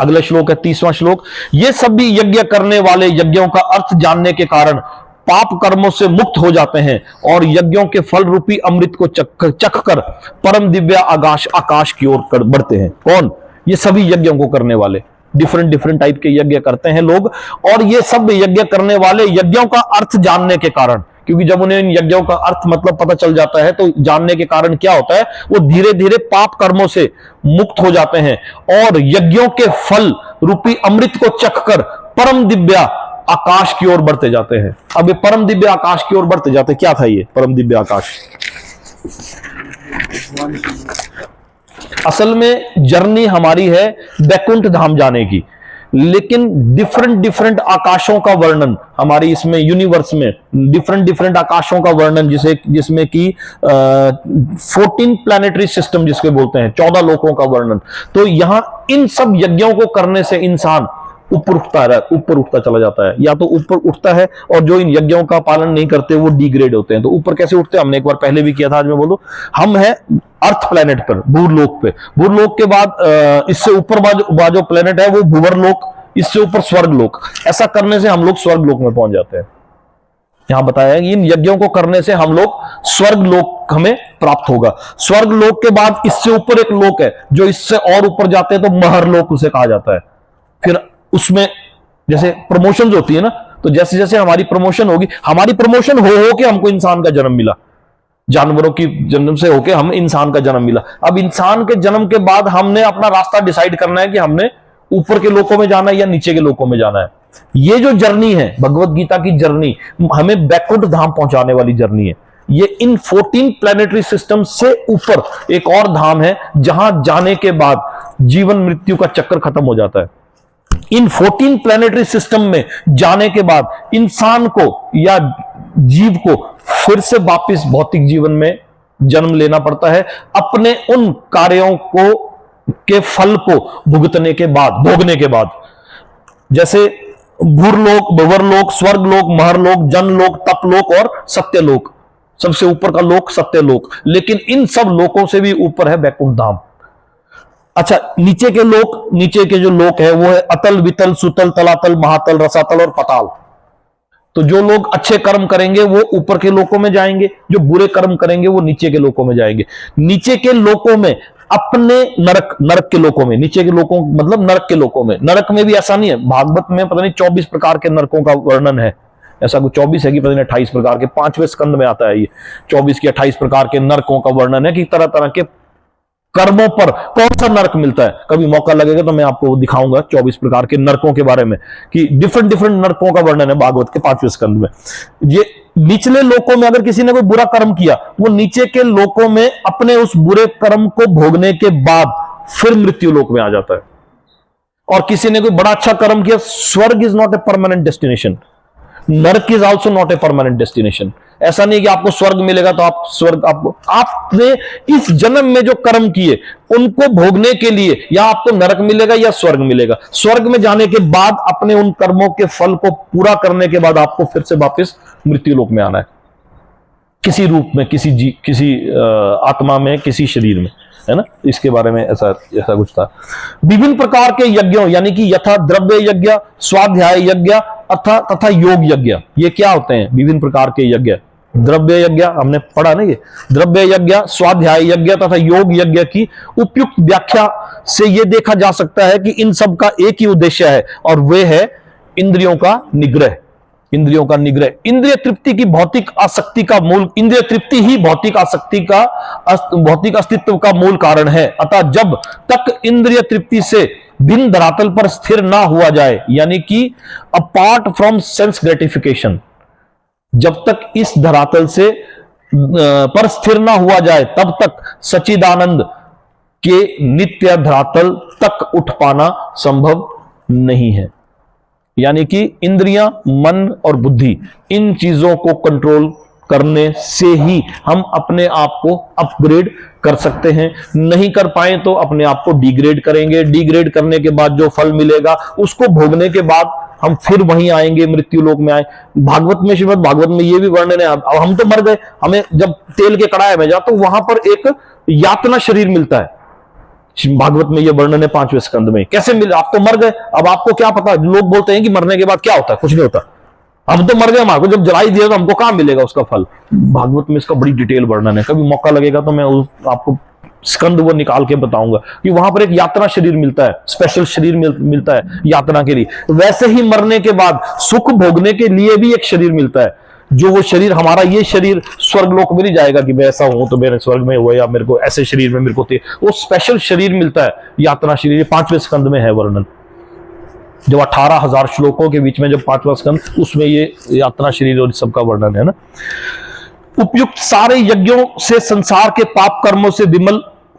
अगला श्लोक है 30वां श्लोक। ये सभी यज्ञ करने वाले यज्ञों का अर्थ जानने के कारण पाप कर्मों से मुक्त हो जाते हैं और यज्ञों के फल रूपी अमृत को चख कर परम दिव्य आकाश की ओर बढ़ते हैं। कौन? ये सभी यज्ञों को करने वाले, डिफरेंट टाइप के यज्ञ करते हैं लोग, और ये सब यज्ञ करने वाले यज्ञों का अर्थ जानने के कारण, क्योंकि जब उन्हें इन यज्ञों का अर्थ मतलब पता चल जाता है तो जानने के कारण क्या होता है, वो धीरे धीरे पाप कर्मों से मुक्त हो जाते हैं और यज्ञों के फल रूपी अमृत को चखकर परम दिव्य आकाश की ओर बढ़ते जाते हैं। अब ये परम दिव्य आकाश की ओर बढ़ते जाते, क्या था ये परम दिव्य आकाश? असल में जर्नी हमारी है बैकुंठ धाम जाने की, लेकिन डिफरेंट डिफरेंट आकाशों का वर्णन हमारी इसमें यूनिवर्स में डिफरेंट डिफरेंट आकाशों का वर्णन, जिसमें कि 14 प्लैनेटरी सिस्टम जिसके बोलते हैं, 14 लोकों का वर्णन। तो यहां इन सब यज्ञों को करने से इंसान ऊपर उठता चला जाता है, या तो ऊपर उठता है, और जो इन यज्ञों का पालन नहीं करते वो डिग्रेड होते हैं। तो ऊपर कैसे उठते हैं हमने एक बार पहले भी किया था, आज मैं बोलूं, हम हैं अर्थ प्लेनेट पर, भूरलोक पे। भूरलोक के बाद इससे ऊपर जो प्लेनेट है वो भूवरलोक, इससे ऊपर स्वर्गलोक। ऐसा करने से हम लोग स्वर्गलोक में पहुंच जाते हैं। यहां बताया है कि इन यज्ञों को करने से हम लोग स्वर्गलोक हमें प्राप्त होगा। स्वर्गलोक के बाद इससे ऊपर एक लोक है, जो इससे और ऊपर जाते हैं तो महरलोक उसे कहा जाता है। फिर उसमें जैसे प्रमोशन होती है ना, तो जैसे जैसे हमारी प्रमोशन होगी, हमारी प्रमोशन हो के हमको इंसान का जन्म मिला, जानवरों की जन्म से होके हम इंसान का जन्म मिला। अब इंसान के जन्म के बाद हमने अपना रास्ता डिसाइड करना है कि हमने ऊपर के लोकों में जाना है या नीचे के लोकों में जाना है। ये जो जर्नी है भगवत गीता की जर्नी, हमें बैकुंठ धाम पहुंचाने वाली जर्नी है। ये इन 14 प्लैनेटरी सिस्टम से ऊपर एक और धाम है, जहां जाने के बाद जीवन मृत्यु का चक्कर खत्म हो जाता है। इन 14 प्लैनेटरी सिस्टम में जाने के बाद इंसान को या जीव को फिर से वापस भौतिक जीवन में जन्म लेना पड़ता है, अपने उन कार्यों के फल को भोगने के बाद। जैसे भूरलोक, भंवरलोक, स्वर्गलोक, महरलोक, जनलोक, तपलोक और सत्यलोक। सबसे ऊपर का लोक सत्यलोक, लेकिन इन सब लोकों से भी ऊपर है बैकुंठ धाम। अच्छा, नीचे के जो लोक है वो है अतल, वितल, सुतल, तलातल, महातल, रसातल और पताल। तो जो लोग अच्छे कर्म करेंगे वो ऊपर के लोकों में जाएंगे, जो बुरे कर्म करेंगे वो नीचे के लोकों में जाएंगे। नीचे के लोकों में अपने नरक के लोकों में, नीचे के लोकों मतलब नरक के लोकों में। नरक में भी ऐसा नहीं है, भागवत में पता नहीं 24 प्रकार के नरकों का वर्णन है, ऐसा कुछ 24 है कि पता नहीं 28 प्रकार के, 5वें स्कंद में आता है ये 24 के 28 प्रकार के नरकों का वर्णन है कि तरह तरह के कर्मों पर कौन सा नरक मिलता है। कभी मौका लगेगा तो मैं आपको दिखाऊंगा 24 प्रकार के नरकों के बारे में, कि डिफरेंट डिफरेंट नरकों का वर्णन है भागवत के 5वें स्कंद में। ये निचले लोकों में अगर किसी ने कोई बुरा कर्म किया, वो नीचे के लोकों में अपने उस बुरे कर्म को भोगने के बाद फिर मृत्यु लोक में आ जाता है। और किसी ने कोई बड़ा अच्छा कर्म किया, स्वर्ग is not a permanent destination, नरक is also not a permanent destination. ऐसा नहीं कि आपको स्वर्ग मिलेगा तो आप स्वर्ग, आपने इस जन्म में जो कर्म किए उनको भोगने के लिए या आपको नरक मिलेगा या स्वर्ग मिलेगा। स्वर्ग में जाने के बाद अपने उन कर्मों के फल को पूरा करने के बाद आपको फिर से वापस मृत्यु लोक में आना है, किसी रूप में, किसी आत्मा में, किसी शरीर में, है ना। इसके बारे में ऐसा कुछ था। विभिन्न प्रकार के यज्ञों यानी कि यथा द्रव्य यज्ञ, स्वाध्याय यज्ञ तथा योग यज्ञ, ये क्या होते हैं विभिन्न प्रकार के यज्ञ। द्रव्य यज्ञ हमने पढ़ा ना, ये द्रव्य यज्ञ, स्वाध्याय यज्ञ तथा योग यज्ञ की उपयुक्त व्याख्या से यह देखा जा सकता है कि इन सब का एक ही उद्देश्य है, और वह है इंद्रियों का निग्रह। इंद्रियों का निग्रह, इंद्रिय तृप्ति की भौतिक आसक्ति का मूल, इंद्रिय तृप्ति ही भौतिक आसक्ति का, भौतिक अस्तित्व का मूल कारण है। अतः जब तक इंद्रिय तृप्ति से भिन्न धरातल पर स्थिर ना हुआ जाए, यानी कि अपार्ट फ्रॉम सेंस ग्रेटिफिकेशन, जब तक इस धरातल से पर स्थिर ना हुआ जाए, तब तक सच्चिदानंद के नित्य धरातल तक उठ पाना संभव नहीं है। यानी कि इंद्रियां, मन और बुद्धि, इन चीजों को कंट्रोल करने से ही हम अपने आप को अपग्रेड कर सकते हैं। नहीं कर पाए तो अपने आप को डिग्रेड करेंगे। डिग्रेड करने के बाद जो फल मिलेगा उसको भोगने के बाद हम फिर वहीं आएंगे, मृत्यु लोक में आए। भागवत में, श्रीमद् भागवत में ये भी वर्णन है। अब हम तो मर गए, हमें जब तेल के कड़ाहे में जाओ तो वहां पर एक यातना शरीर मिलता है। भागवत में ये वर्णन है 5वें स्कंद में। कैसे मिले? आप तो मर गए, अब आपको क्या पता। लोग बोलते हैं कि मरने के बाद क्या होता है, कुछ नहीं होता। हम तो मर गए, हमारे को जब जलाई दिया तो हमको कहां मिलेगा उसका फल। भागवत में इसका बड़ी डिटेल वर्णन है। कभी मौका लगेगा तो मैं आपको स्कंद वो निकाल के बताऊंगा कि वहां पर एक यातना शरीर मिलता है, स्पेशल शरीर मिलता है यातना के लिए। वैसे ही मरने के बाद सुख भोगने के लिए भी एक शरीर मिलता है, जो वो शरीर हमारा, ये शरीर स्वर्ग लोक में नहीं जाएगा कि मैं ऐसा हूं तो मेरे स्वर्ग में हुआ, या मेरे को ऐसे शरीर में मेरे को वो स्पेशल शरीर मिलता है, यातना शरीर। 5वें स्कंद में है वर्णन, जो 18,000 श्लोकों के बीच में जब 5वां स्कंद, उसमें ये यातना शरीर और सबका वर्णन है ना। उपयुक्त सारे यज्ञों से संसार के पाप कर्मों से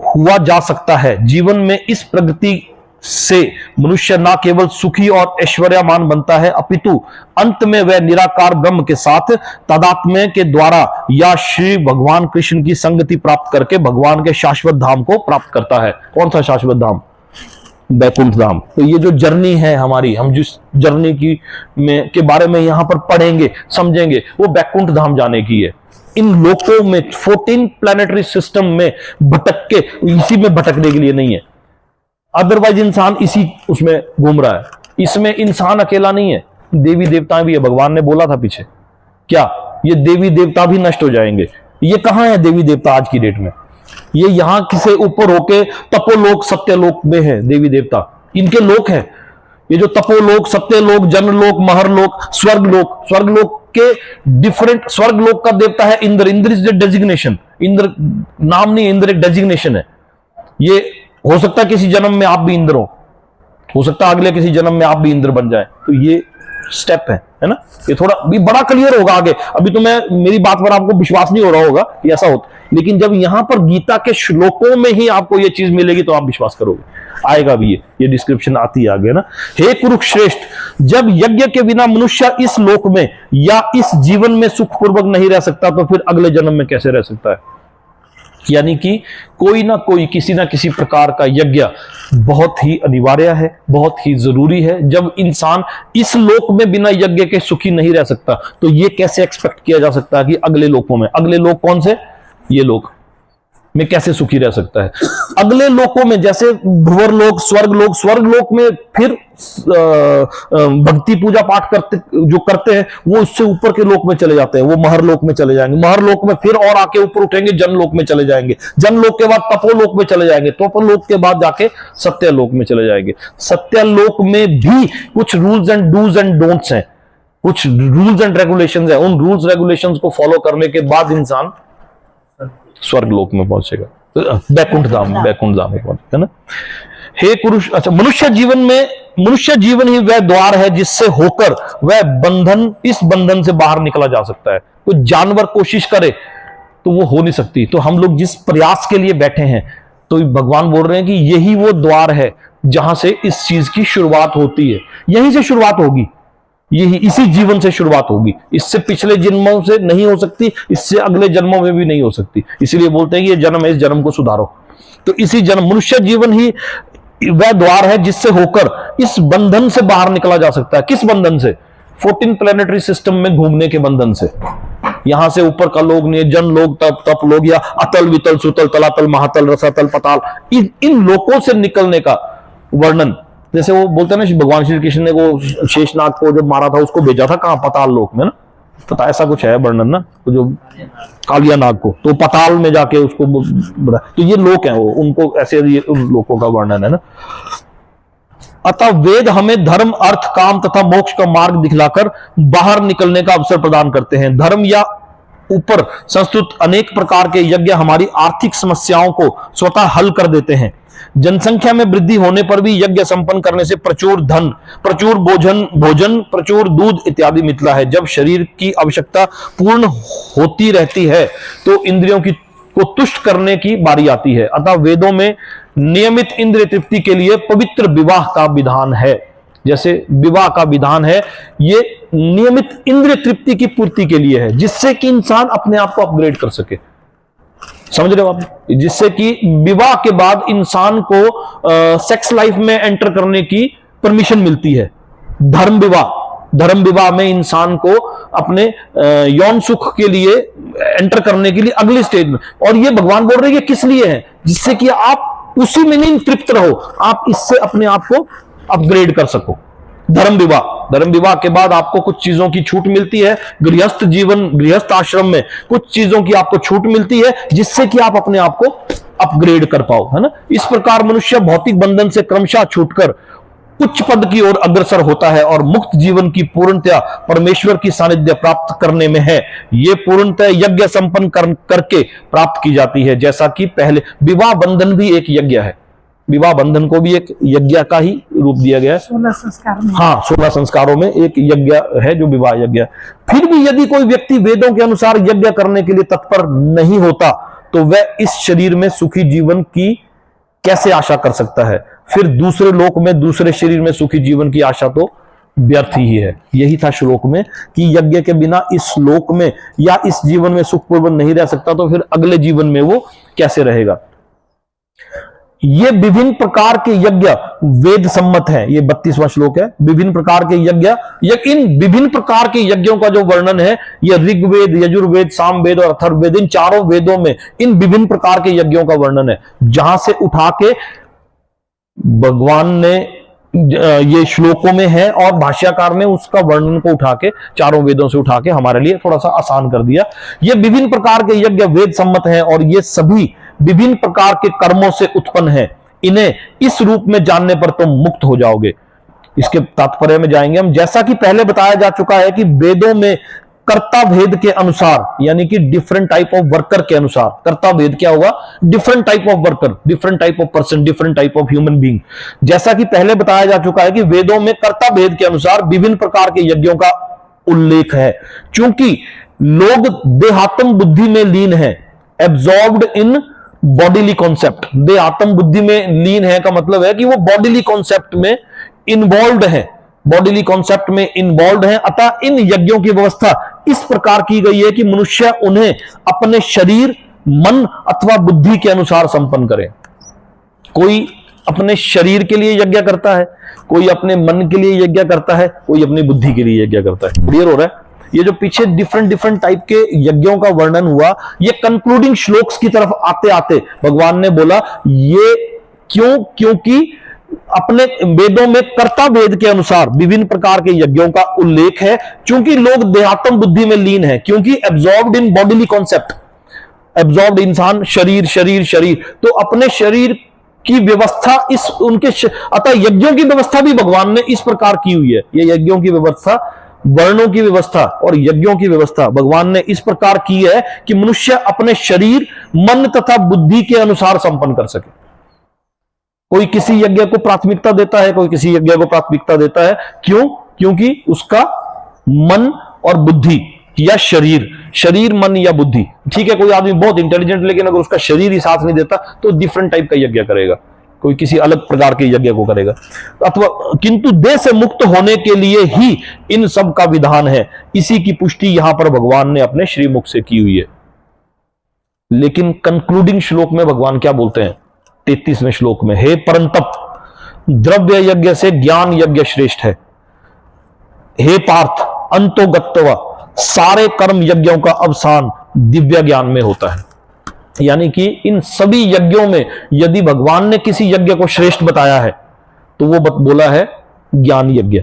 हुआ जा सकता है। जीवन में इस प्रगति से मनुष्य न केवल सुखी और ऐश्वर्यमान बनता है, अपितु अंत में वह निराकार ब्रह्म के साथ तादात्म्य के द्वारा या श्री भगवान कृष्ण की संगति प्राप्त करके भगवान के शाश्वत धाम को प्राप्त करता है। कौन सा शाश्वत धाम? बैकुंठ धाम। तो ये जो जर्नी है हमारी, हम जिस जर्नी के बारे में यहां पर पढ़ेंगे, समझेंगे, वो बैकुंठ धाम जाने की है। इन लोकों में 14 प्लैनेटरी सिस्टम में भटक के, इसी में भटकने के लिए नहीं है। अदरवाइज इंसान इसी उसमें घूम रहा है। इसमें इंसान अकेला नहीं है, देवी देवता भी है। भगवान ने बोला था पीछे, क्या ये देवी देवता भी नष्ट हो जाएंगे? ये कहां है देवी देवता आज की डेट में? ये यहां किसे ऊपर होके तपोलोक सत्यलोक में है देवी देवता, इनके लोक है। ये जो तपोलोक, सत्यलोक, जनलोक, महरलोक, स्वर्गलोक, स्वर्गलोक के डिफरेंट, स्वर्गलोक का देवता है Indra. Indra is the designation. Indra नाम नहीं, इंद्र एक डेजिग्नेशन है। ये हो सकता है किसी जन्म में आप भी इंद्र हो सकता है अगले किसी जन्म में आप भी इंद्र बन जाए। तो ये स्टेप है ना। ये थोड़ा भी बड़ा क्लियर होगा आगे। अभी तो मैं, मेरी बात पर आपको विश्वास नहीं हो रहा होगा कि ऐसा होता, लेकिन जब यहां पर गीता के श्लोकों में ही आपको ये चीज मिलेगी तो आप विश्वास करोगे। आएगा भी ये डिस्क्रिप्शन आती है आगे ना। हे कुरुश्रेष्ठ, जब यज्ञ के बिना मनुष्य इस लोक में या इस जीवन में सुखपूर्वक नहीं रह सकता, तो फिर अगले जन्म में कैसे रह सकता है? यानी कि कोई ना कोई, किसी ना किसी प्रकार का यज्ञ बहुत ही अनिवार्य है, बहुत ही जरूरी है। जब इंसान इस लोक में बिना यज्ञ के सुखी नहीं रह सकता, तो ये कैसे एक्सपेक्ट किया जा सकता है कि अगले लोकों में, अगले लोक कौन से? ये लोक में कैसे सुखी रह सकता है? अगले लोकों में जैसे भुवर लोक, स्वर्ग लोक, स्वर्ग लोक में फिर भक्ति पूजा पाठ करते हैं, वो उससे ऊपर के लोक में चले जाते हैं, वो महरलोक में चले जाएंगे। महरलोक में फिर और आके ऊपर उठेंगे, जनलोक में चले जाएंगे। जनलोक के बाद तपोलोक में चले जाएंगे, तपोलोक के बाद जाके सत्यलोक में चले जाएंगे। सत्यलोक में भी कुछ rules and dos and don'ts हैं, कुछ रूल्स एंड रेगुलेशंस हैं। उन रूल्स रेगुलेशंस को फॉलो करने के बाद इंसान स्वर्ग लोक में पहुंचेगा, बैकुंठ धाम में पहुंचेगा ना। हे पुरुष, अच्छा, मनुष्य जीवन ही वह द्वार है जिससे होकर वह बंधन, इस बंधन से बाहर निकला जा सकता है। कोई जानवर कोशिश करे तो वो हो नहीं सकती। तो हम लोग जिस प्रयास के लिए बैठे हैं, तो भगवान बोल रहे हैं कि यही वो द्वार है जहां से इस चीज की शुरुआत होती है। यहीं से शुरुआत होगी, यही इसी जीवन से शुरुआत होगी। इससे पिछले जन्मों से नहीं हो सकती, इससे अगले जन्मों में भी नहीं हो सकती। इसीलिए बोलते हैं कि ये जन्म है, इस जन्म को सुधारो। तो इसी जन्म, मनुष्य जीवन ही वह द्वार है जिससे होकर इस बंधन से बाहर निकला जा सकता है। किस बंधन से? 14 प्लैनेटरी सिस्टम में घूमने के बंधन से। यहां से ऊपर का लोग नहीं, जन लोग, तप लोग, या अतल वितल सुतल तलातल महातल रसातल पताल, इन लोकों से निकलने का वर्णन। जैसे वो बोलते हैं ना, भगवान श्री कृष्ण ने वो शेषनाग को जब मारा था, उसको भेजा था कहां? पताल लोक में ना। पता ऐसा कुछ है वर्णन ना, तो जो कालिया नाग को, तो पताल में जाके उसको, तो ये लोक हैं वो, उनको ऐसे उन लोकों का वर्णन है ना। अतः वेद हमें धर्म, अर्थ, काम तथा मोक्ष का मार्ग दिखलाकर बाहर निकलने का अवसर प्रदान करते हैं। धर्म या ऊपर संस्तुत अनेक प्रकार के यज्ञ हमारी आर्थिक समस्याओं को स्वतः हल कर देते हैं। जनसंख्या में वृद्धि होने पर भी यज्ञ संपन्न करने से प्रचुर धन, प्रचुर भोजन, प्रचुर दूध इत्यादि मिलता है। जब शरीर की आवश्यकता पूर्ण होती रहती है, तो इंद्रियों को तुष्ट करने की बारी आती है। अतः वेदों में नियमित इंद्रिय तृप्ति के लिए पवित्र विवाह का विधान है। जैसे विवाह का विधान है, ये नियमित इंद्रिय तृप्ति की पूर्ति के लिए है, जिससे कि इंसान अपने आप को अपग्रेड कर सके। समझ रहे हो आप? जिससे कि विवाह के बाद इंसान को सेक्स लाइफ में एंटर करने की परमिशन मिलती है। धर्म विवाह में इंसान को अपने यौन सुख के लिए एंटर करने के लिए अगले स्टेज में, और ये भगवान बोल रहे हैं किस लिए है? जिससे कि आप उसी में नहीं तृप्त रहो, आप इससे अपने आप को अपग्रेड कर सको। धर्म विवाह के बाद आपको कुछ चीजों की छूट मिलती है। गृहस्थ आश्रम में कुछ चीजों की आपको छूट मिलती है, जिससे कि आप अपने आप को अपग्रेड कर पाओ, है ना। इस प्रकार मनुष्य भौतिक बंधन से क्रमशः छूटकर उच्च पद की ओर अग्रसर होता है और मुक्त जीवन की पूर्णतया परमेश्वर की सानिध्य प्राप्त करने में है। ये पूर्णतया यज्ञ संपन्न करके प्राप्त की जाती है। जैसा कि पहले विवाह बंधन भी एक यज्ञ है, विवाह बंधन को भी एक यज्ञ का ही रूप दिया गया है। 16 संस्कार में, हाँ, 16 संस्कारों में एक यज्ञ है जो विवाह यज्ञ है। फिर भी यदि कोई व्यक्ति वेदों के अनुसार यज्ञ करने के लिए तत्पर नहीं होता, तो वह इस शरीर में सुखी जीवन की कैसे आशा कर सकता है? फिर दूसरे लोक में, दूसरे शरीर में सुखी जीवन की आशा तो व्यर्थ ही है। यही था श्लोक में कि यज्ञ के बिना इस लोक में या इस जीवन में सुखपूर्वक नहीं रह सकता, तो फिर अगले जीवन में वो कैसे रहेगा? ये विभिन्न प्रकार के यज्ञ वेद सम्मत है। ये 32वां श्लोक है। विभिन्न प्रकार के यज्ञ, इन विभिन्न प्रकार के यज्ञों का जो वर्णन है, ये ऋग्वेद, यजुर्वेद, सामवेद और अथर्ववेद, इन चारों वेदों में इन विभिन्न प्रकार के यज्ञों का वर्णन है। जहां से उठा के भगवान ने ये श्लोकों में है और भाष्यकार ने उसका वर्णन को उठा के, चारों वेदों से उठा के हमारे लिए थोड़ा सा आसान कर दिया। ये विभिन्न प्रकार के यज्ञ वेद सम्मत हैं और ये सभी विभिन्न प्रकार के कर्मों से उत्पन्न है। इन्हें इस रूप में जानने पर तुम मुक्त हो जाओगे। इसके तात्पर्य में जाएंगे हम। जैसा कि पहले बताया जा चुका है कि वेदों में कर्ता भेद के अनुसार, यानी कि डिफरेंट टाइप ऑफ वर्कर के अनुसार, कर्ता भेद क्या होगा? Different type of worker, different type of person, different type of human being. जैसा कि पहले बताया जा चुका है कि वेदों में कर्ता भेद के अनुसार विभिन्न प्रकार के यज्ञों का उल्लेख है। क्योंकि लोग देहात्म बुद्धि में लीन है, एब्जॉर्ब्ड इन बॉडीली कॉन्सेप्ट। देहात्म बुद्धि में लीन है का मतलब है कि वो बॉडीली कॉन्सेप्ट में इन्वॉल्व है, बॉडीली कॉन्सेप्ट में इन्वॉल्व है। अतः इन यज्ञों की व्यवस्था इस प्रकार की गई है कि मनुष्य उन्हें अपने शरीर, मन अथवा बुद्धि के अनुसार संपन्न करे। कोई अपने शरीर के लिए यज्ञ करता है, कोई अपने मन के लिए यज्ञ करता है, कोई अपनी बुद्धि के लिए यज्ञ करता है। क्लियर हो रहा है? ये जो पीछे डिफरेंट टाइप के यज्ञों का वर्णन हुआ, ये कंक्लूडिंग श्लोक्स की तरफ आते आते भगवान ने बोला ये क्यों? क्योंकि अपने वेदों में कर्ता भेद के अनुसार विभिन्न प्रकार के यज्ञों का उल्लेख है। क्योंकि लोग देहात्म बुद्धि में लीन है, क्योंकि एब्जॉर्ब्ड इन बॉडीली कॉन्सेप्ट, एब्जॉर्ब्ड इंसान शरीर शरीर शरीर, तो अपने शरीर की व्यवस्था इस उनके अतः यज्ञों की व्यवस्था भी भगवान ने इस प्रकार की हुई है। ये यज्ञों की व्यवस्था, वर्णों की व्यवस्था और यज्ञों की व्यवस्था भगवान ने इस प्रकार की है कि मनुष्य अपने शरीर, मन तथा बुद्धि के अनुसार संपन्न कर सके। कोई किसी यज्ञ को प्राथमिकता देता है, कोई किसी यज्ञ को प्राथमिकता देता है। क्यों? क्योंकि उसका मन और बुद्धि या शरीर मन या बुद्धि, ठीक है, कोई आदमी बहुत इंटेलिजेंट, लेकिन अगर उसका शरीर ही साथ नहीं देता तो डिफरेंट टाइप का यज्ञ करेगा, कोई किसी अलग प्रकार के यज्ञ को करेगा। अथवा किंतु देह से मुक्त होने के लिए ही इन सब का विधान है। इसी की पुष्टि यहां पर भगवान ने अपने श्रीमुख से की हुई है। लेकिन कंक्लूडिंग श्लोक में भगवान क्या बोलते हैं? 33वें श्लोक में, हे परंतप, द्रव्य यज्ञ से ज्ञान यज्ञ श्रेष्ठ है। हे पार्थ, अंतो गत्वा, सारे कर्म यज्ञों का अवसान दिव्य ज्ञान में होता है। यानी कि इन सभी यज्ञों में यदि भगवान ने किसी यज्ञ को श्रेष्ठ बताया है तो वो बोला है ज्ञान यज्ञ।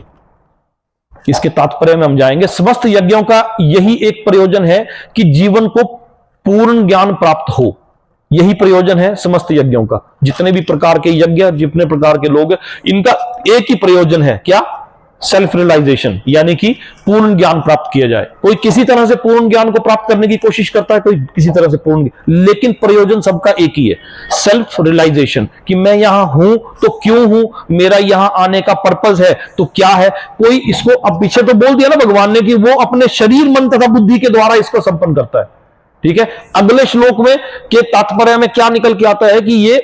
इसके तात्पर्य में हम जाएंगे। समस्त यज्ञों का यही एक प्रयोजन है कि जीवन को पूर्ण ज्ञान प्राप्त हो। यही प्रयोजन है समस्त यज्ञों का। जितने भी प्रकार के यज्ञ, जितने प्रकार के लोग, इनका एक ही प्रयोजन है, क्या? सेल्फ रियलाइजेशन, यानी कि पूर्ण ज्ञान प्राप्त किया जाए। कोई किसी तरह से पूर्ण ज्ञान को प्राप्त करने की कोशिश करता है, कोई किसी तरह से पूर्ण, लेकिन प्रयोजन सबका एक ही है, सेल्फ रियलाइजेशन, कि मैं यहां हूं तो क्यों हूं, मेरा यहां आने का पर्पस है तो क्या है। कोई इसको, अब पीछे तो बोल दिया ना भगवान ने कि वो अपने शरीर, मन तथा बुद्धि के द्वारा इसको संपन्न करता है। ठीक है, अगले श्लोक में के तात्पर्य में क्या निकल के आता है कि ये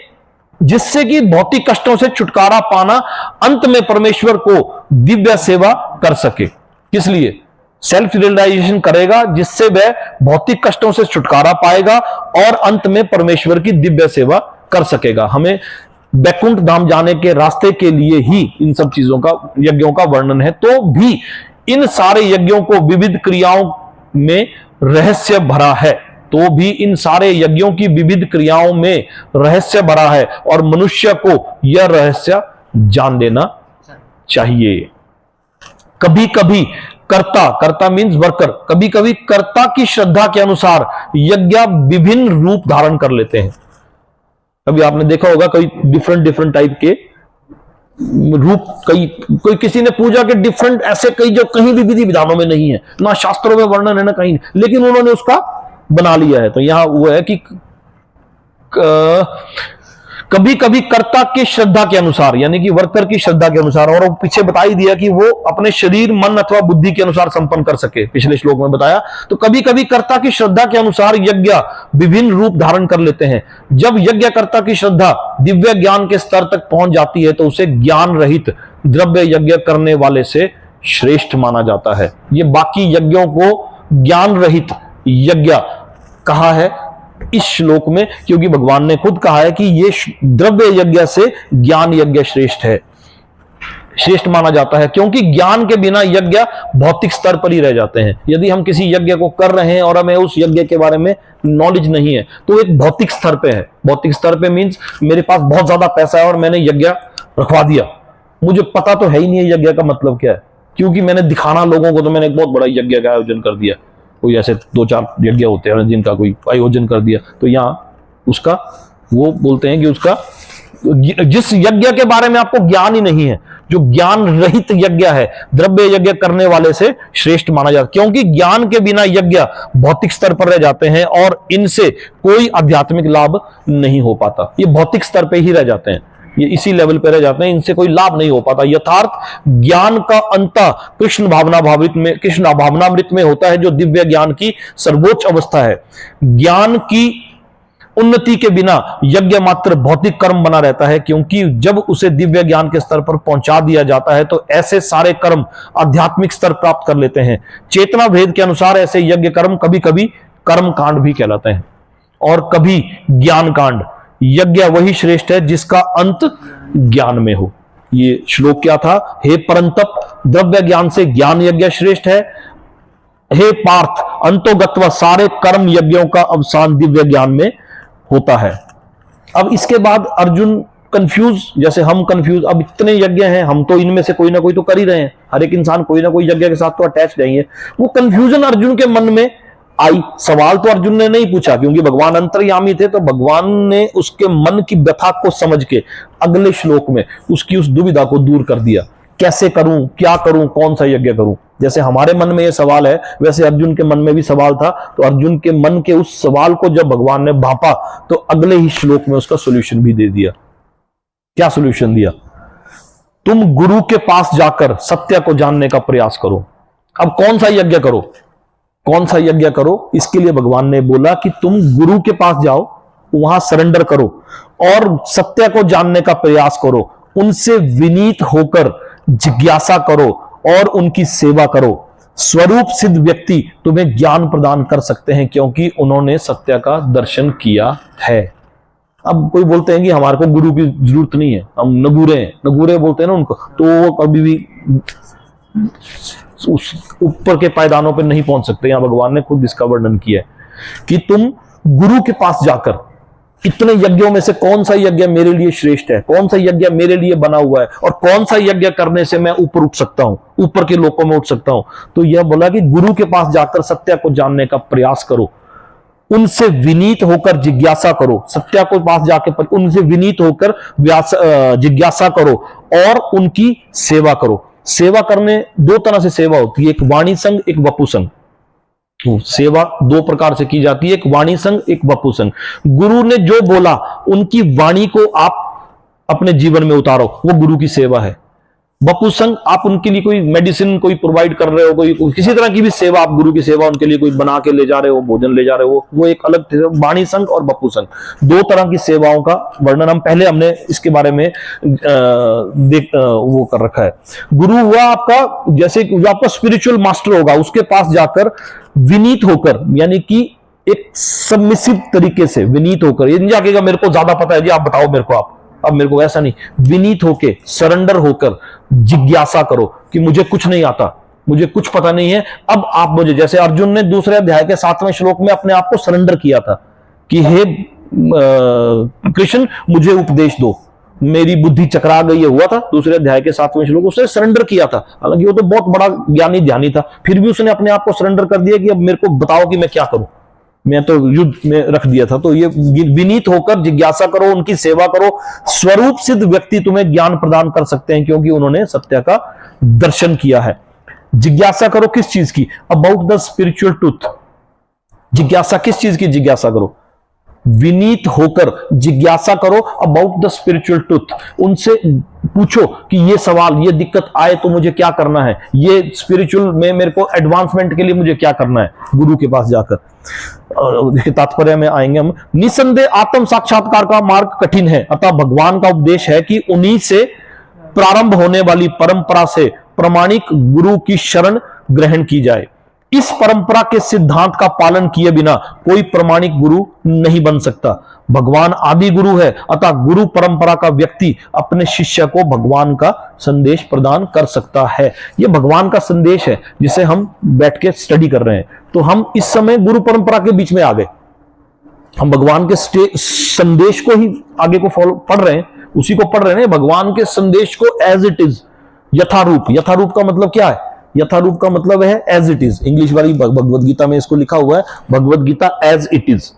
जिससे कि भौतिक कष्टों से छुटकारा पाना, अंत में परमेश्वर को दिव्य सेवा कर सके। किस लिए? सेल्फ रियलाइजेशन करेगा जिससे वह भौतिक कष्टों से छुटकारा पाएगा और अंत में परमेश्वर की दिव्य सेवा कर सकेगा। हमें बैकुंठ धाम जाने के रास्ते के लिए ही इन सब चीजों का, यज्ञों का वर्णन है। तो भी इन सारे यज्ञों को विविध क्रियाओं में रहस्य भरा है, तो भी इन सारे यज्ञों की विविध क्रियाओं में रहस्य भरा है और मनुष्य को यह रहस्य जान लेना चाहिए। कभी कभी कर्ता मीन्स वर्कर, कभी कभी कर्ता की श्रद्धा के अनुसार यज्ञ विभिन्न रूप धारण कर लेते हैं। कभी आपने देखा होगा कई डिफरेंट टाइप के रूप, कोई किसी ने पूजा के डिफरेंट ऐसे कई जो कहीं भी विधि विधानों में नहीं है, ना शास्त्रों में वर्णन है ना कहीं, लेकिन उन्होंने उसका बना लिया है। तो यहां वो है कि कभी कभी कर्ता की श्रद्धा के अनुसार, यानी कि वर्कर की श्रद्धा के अनुसार, और पीछे बता ही दिया कि वो अपने शरीर, मन अथवा बुद्धि के अनुसार संपन्न कर सके, पिछले श्लोक में बताया। तो कभी कभी कर्ता की श्रद्धा के अनुसार यज्ञ विभिन्न रूप धारण कर लेते हैं। जब यज्ञकर्ता की श्रद्धा दिव्य ज्ञान के स्तर तक पहुंच जाती है तो उसे ज्ञान रहित द्रव्य यज्ञ करने वाले से श्रेष्ठ माना जाता है। ये बाकी यज्ञों को ज्ञान रहित यज्ञ कहा है इस श्लोक में, क्योंकि भगवान ने खुद कहा है कि ये द्रव्य यज्ञ से ज्ञान यज्ञ श्रेष्ठ है, श्रेष्ठ माना जाता है, क्योंकि ज्ञान के बिना यज्ञ भौतिक स्तर पर ही रह जाते हैं। यदि हम किसी यज्ञ को कर रहे हैं और हमें उस यज्ञ के बारे में नॉलेज नहीं है तो एक भौतिक स्तर पे है। भौतिक स्तर पे मीन्स मेरे पास बहुत ज्यादा पैसा है और मैंने यज्ञ रखवा दिया, मुझे पता तो है ही नहीं है यज्ञ का मतलब क्या है, क्योंकि मैंने दिखाना लोगों को, तो मैंने एक बहुत बड़ा यज्ञ का आयोजन कर दिया। कोई ऐसे 2-4 यज्ञ होते हैं जिनका कोई आयोजन कर दिया, तो यहाँ उसका वो बोलते हैं कि उसका जिस यज्ञ के बारे में आपको ज्ञान ही नहीं है, जो ज्ञान रहित यज्ञ है, द्रव्य यज्ञ करने वाले से श्रेष्ठ माना जाता है, क्योंकि ज्ञान के बिना यज्ञ भौतिक स्तर पर रह जाते हैं और इनसे कोई आध्यात्मिक लाभ नहीं हो पाता। ये भौतिक स्तर पर ही रह जाते हैं, ये इसी लेवल पे रह जाते हैं, इनसे कोई लाभ नहीं हो पाता। यथार्थ ज्ञान का अंत कृष्ण भावनामृत में होता है, जो दिव्य ज्ञान की सर्वोच्च अवस्था है। ज्ञान की उन्नति के बिना यज्ञ मात्र भौतिक कर्म बना रहता है, क्योंकि जब उसे दिव्य ज्ञान के स्तर पर पहुंचा दिया जाता है तो ऐसे सारे कर्म आध्यात्मिक स्तर प्राप्त कर लेते हैं। चेतना भेद के अनुसार ऐसे यज्ञ कर्म कभी कभी कर्म कांड भी कहलाते हैं और कभी ज्ञान कांड। यज्ञ वही श्रेष्ठ है जिसका अंत ज्ञान में हो। ये श्लोक क्या था? हे परंतप, द्रव्य ज्ञान से ज्ञान यज्ञ श्रेष्ठ है। हे पार्थ, अंतोगत्वा सारे कर्म यज्ञों का अवसान दिव्य ज्ञान में होता है। अब इसके बाद अर्जुन कंफ्यूज, जैसे हम कंफ्यूज, अब इतने यज्ञ हैं, हम तो इनमें से कोई ना कोई तो कर ही रहे हैं, हर एक इंसान कोई ना कोई यज्ञ के साथ तो अटैच नहीं है। वो कंफ्यूजन अर्जुन के मन में आई। सवाल तो अर्जुन ने नहीं पूछा क्योंकि भगवान अंतर्यामी थे, तो भगवान ने उसके मन की व्यथा को समझ के अगले श्लोक में उसकी उस दुविधा को दूर कर दिया। कैसे करूं, क्या करूं, कौन सा यज्ञ करूं? जैसे हमारे मन में यह सवाल है, वैसे अर्जुन के मन में भी सवाल था। तो अर्जुन के मन के उस सवाल को जब भगवान ने भांपा तो अगले ही श्लोक में उसका सोल्यूशन भी दे दिया। क्या सोल्यूशन दिया? तुम गुरु के पास जाकर सत्य को जानने का प्रयास करो। अब कौन सा यज्ञ करो, कौन सा यज्ञ करो? इसके लिए भगवान ने बोला कि तुम गुरु के पास जाओ, वहां सरेंडर करो और सत्य को जानने का प्रयास करो, उनसे विनीत होकर जिज्ञासा करो और उनकी सेवा करो। स्वरूप सिद्ध व्यक्ति तुम्हें ज्ञान प्रदान कर सकते हैं, क्योंकि उन्होंने सत्य का दर्शन किया है। अब कोई बोलते हैं कि हमारे को गुरु की जरूरत नहीं है, हम नगूरे हैं, नगूरे बोलते हैं ना उनको, तो वो कभी भी उस ऊपर के पायदानों पर नहीं पहुंच सकते। यहां भगवान ने खुद इसका वर्णन किया है कि तुम गुरु के पास जाकर इतने यज्ञों में से कौन सा यज्ञ मेरे लिए श्रेष्ठ है, कौन सा यज्ञ मेरे लिए बना हुआ है और कौन सा यज्ञ करने से मैं ऊपर उठ सकता हूं, ऊपर के लोकों में उठ सकता हूं। तो यह बोला कि गुरु के पास जाकर सत्य को जानने का प्रयास करो, उनसे विनीत होकर जिज्ञासा करो। सत्य को पास जाके उनसे विनीत होकर जिज्ञासा करो और उनकी सेवा करो। सेवा करने दो तरह से सेवा होती है, एक वाणी संग, एक वपु संग। तो सेवा दो प्रकार से की जाती है, एक वाणी संग, एक वपु संग। गुरु ने जो बोला उनकी वाणी को आप अपने जीवन में उतारो, वो गुरु की सेवा है। वपु संग, आप उनके लिए कोई मेडिसिन कोई प्रोवाइड कर रहे हो, कोई किसी तरह की भी सेवा, आप गुरु की सेवा उनके लिए कोई बना के ले जा रहे हो, भोजन ले जा रहे हो, वो एक अलग वाणी संग और वपु संग, दो तरह की सेवाओं का वर्णन हमने इसके बारे में वो कर रखा है। गुरु हुआ आपका, जैसे जो आपका स्पिरिचुअल मास्टर होगा, उसके पास जाकर विनीत होकर, यानी कि एक सबमिसिव तरीके से विनीत होकर, ये नहीं जाकेगा मेरे को ज्यादा पता है जी आप बताओ मेरे को, आप अब मेरे को, ऐसा नहीं, विनीत होके सरेंडर होकर जिज्ञासा करो कि मुझे कुछ नहीं आता, मुझे कुछ पता नहीं है, अब आप मुझे, जैसे अर्जुन ने दूसरे अध्याय के 7वें श्लोक में अपने आप को सरेंडर किया था कि हे कृष्ण मुझे उपदेश दो, मेरी बुद्धि चकरा गई है, हुआ था दूसरे अध्याय के 7वें श्लोक, उसने सरेंडर किया था। हालांकि वो तो बहुत बड़ा ज्ञानी ध्यानी था, फिर भी उसने अपने आप को सरेंडर कर दिया कि अब मेरे को बताओ कि मैं क्या करूं, मैं तो युद्ध में रख दिया था। तो ये विनीत होकर जिज्ञासा करो, उनकी सेवा करो। स्वरूप सिद्ध व्यक्ति तुम्हें ज्ञान प्रदान कर सकते हैं, क्योंकि उन्होंने सत्य का दर्शन किया है। जिज्ञासा करो किस चीज की? About the spiritual truth. जिज्ञासा किस चीज की जिज्ञासा करो? विनीत होकर जिज्ञासा करो अबाउट द स्पिरिचुअल ट्रुथ। उनसे पूछो कि ये सवाल, ये दिक्कत आए तो मुझे क्या करना है, ये स्पिरिचुअल में मेरे को एडवांसमेंट के लिए मुझे क्या करना है, गुरु के पास जाकर। देखिए तात्पर्य में आएंगे हम। निसंदेह आत्म साक्षात्कार का मार्ग कठिन है, अतः भगवान का उपदेश है कि उन्हीं से प्रारंभ होने वाली परंपरा से प्रामाणिक गुरु की शरण ग्रहण की जाए। इस परंपरा के सिद्धांत का पालन किए बिना कोई प्रामाणिक गुरु नहीं बन सकता। भगवान आदि गुरु है, अतः गुरु परंपरा का व्यक्ति अपने शिष्य को भगवान का संदेश प्रदान कर सकता है। यह भगवान का संदेश है जिसे हम बैठ के स्टडी कर रहे हैं। तो हम इस समय गुरु परंपरा के बीच में आ गए, हम भगवान के संदेश को ही आगे को फॉलो पढ़ रहे हैं, उसी को पढ़ रहे हैं, भगवान के संदेश को एज इट इज, यथारूप। यथारूप का मतलब क्या है? यथारूप का मतलब है एज इट इज। इंग्लिश वाली भगवद गीता में इसको लिखा हुआ है, Bhagavad Gita as it is,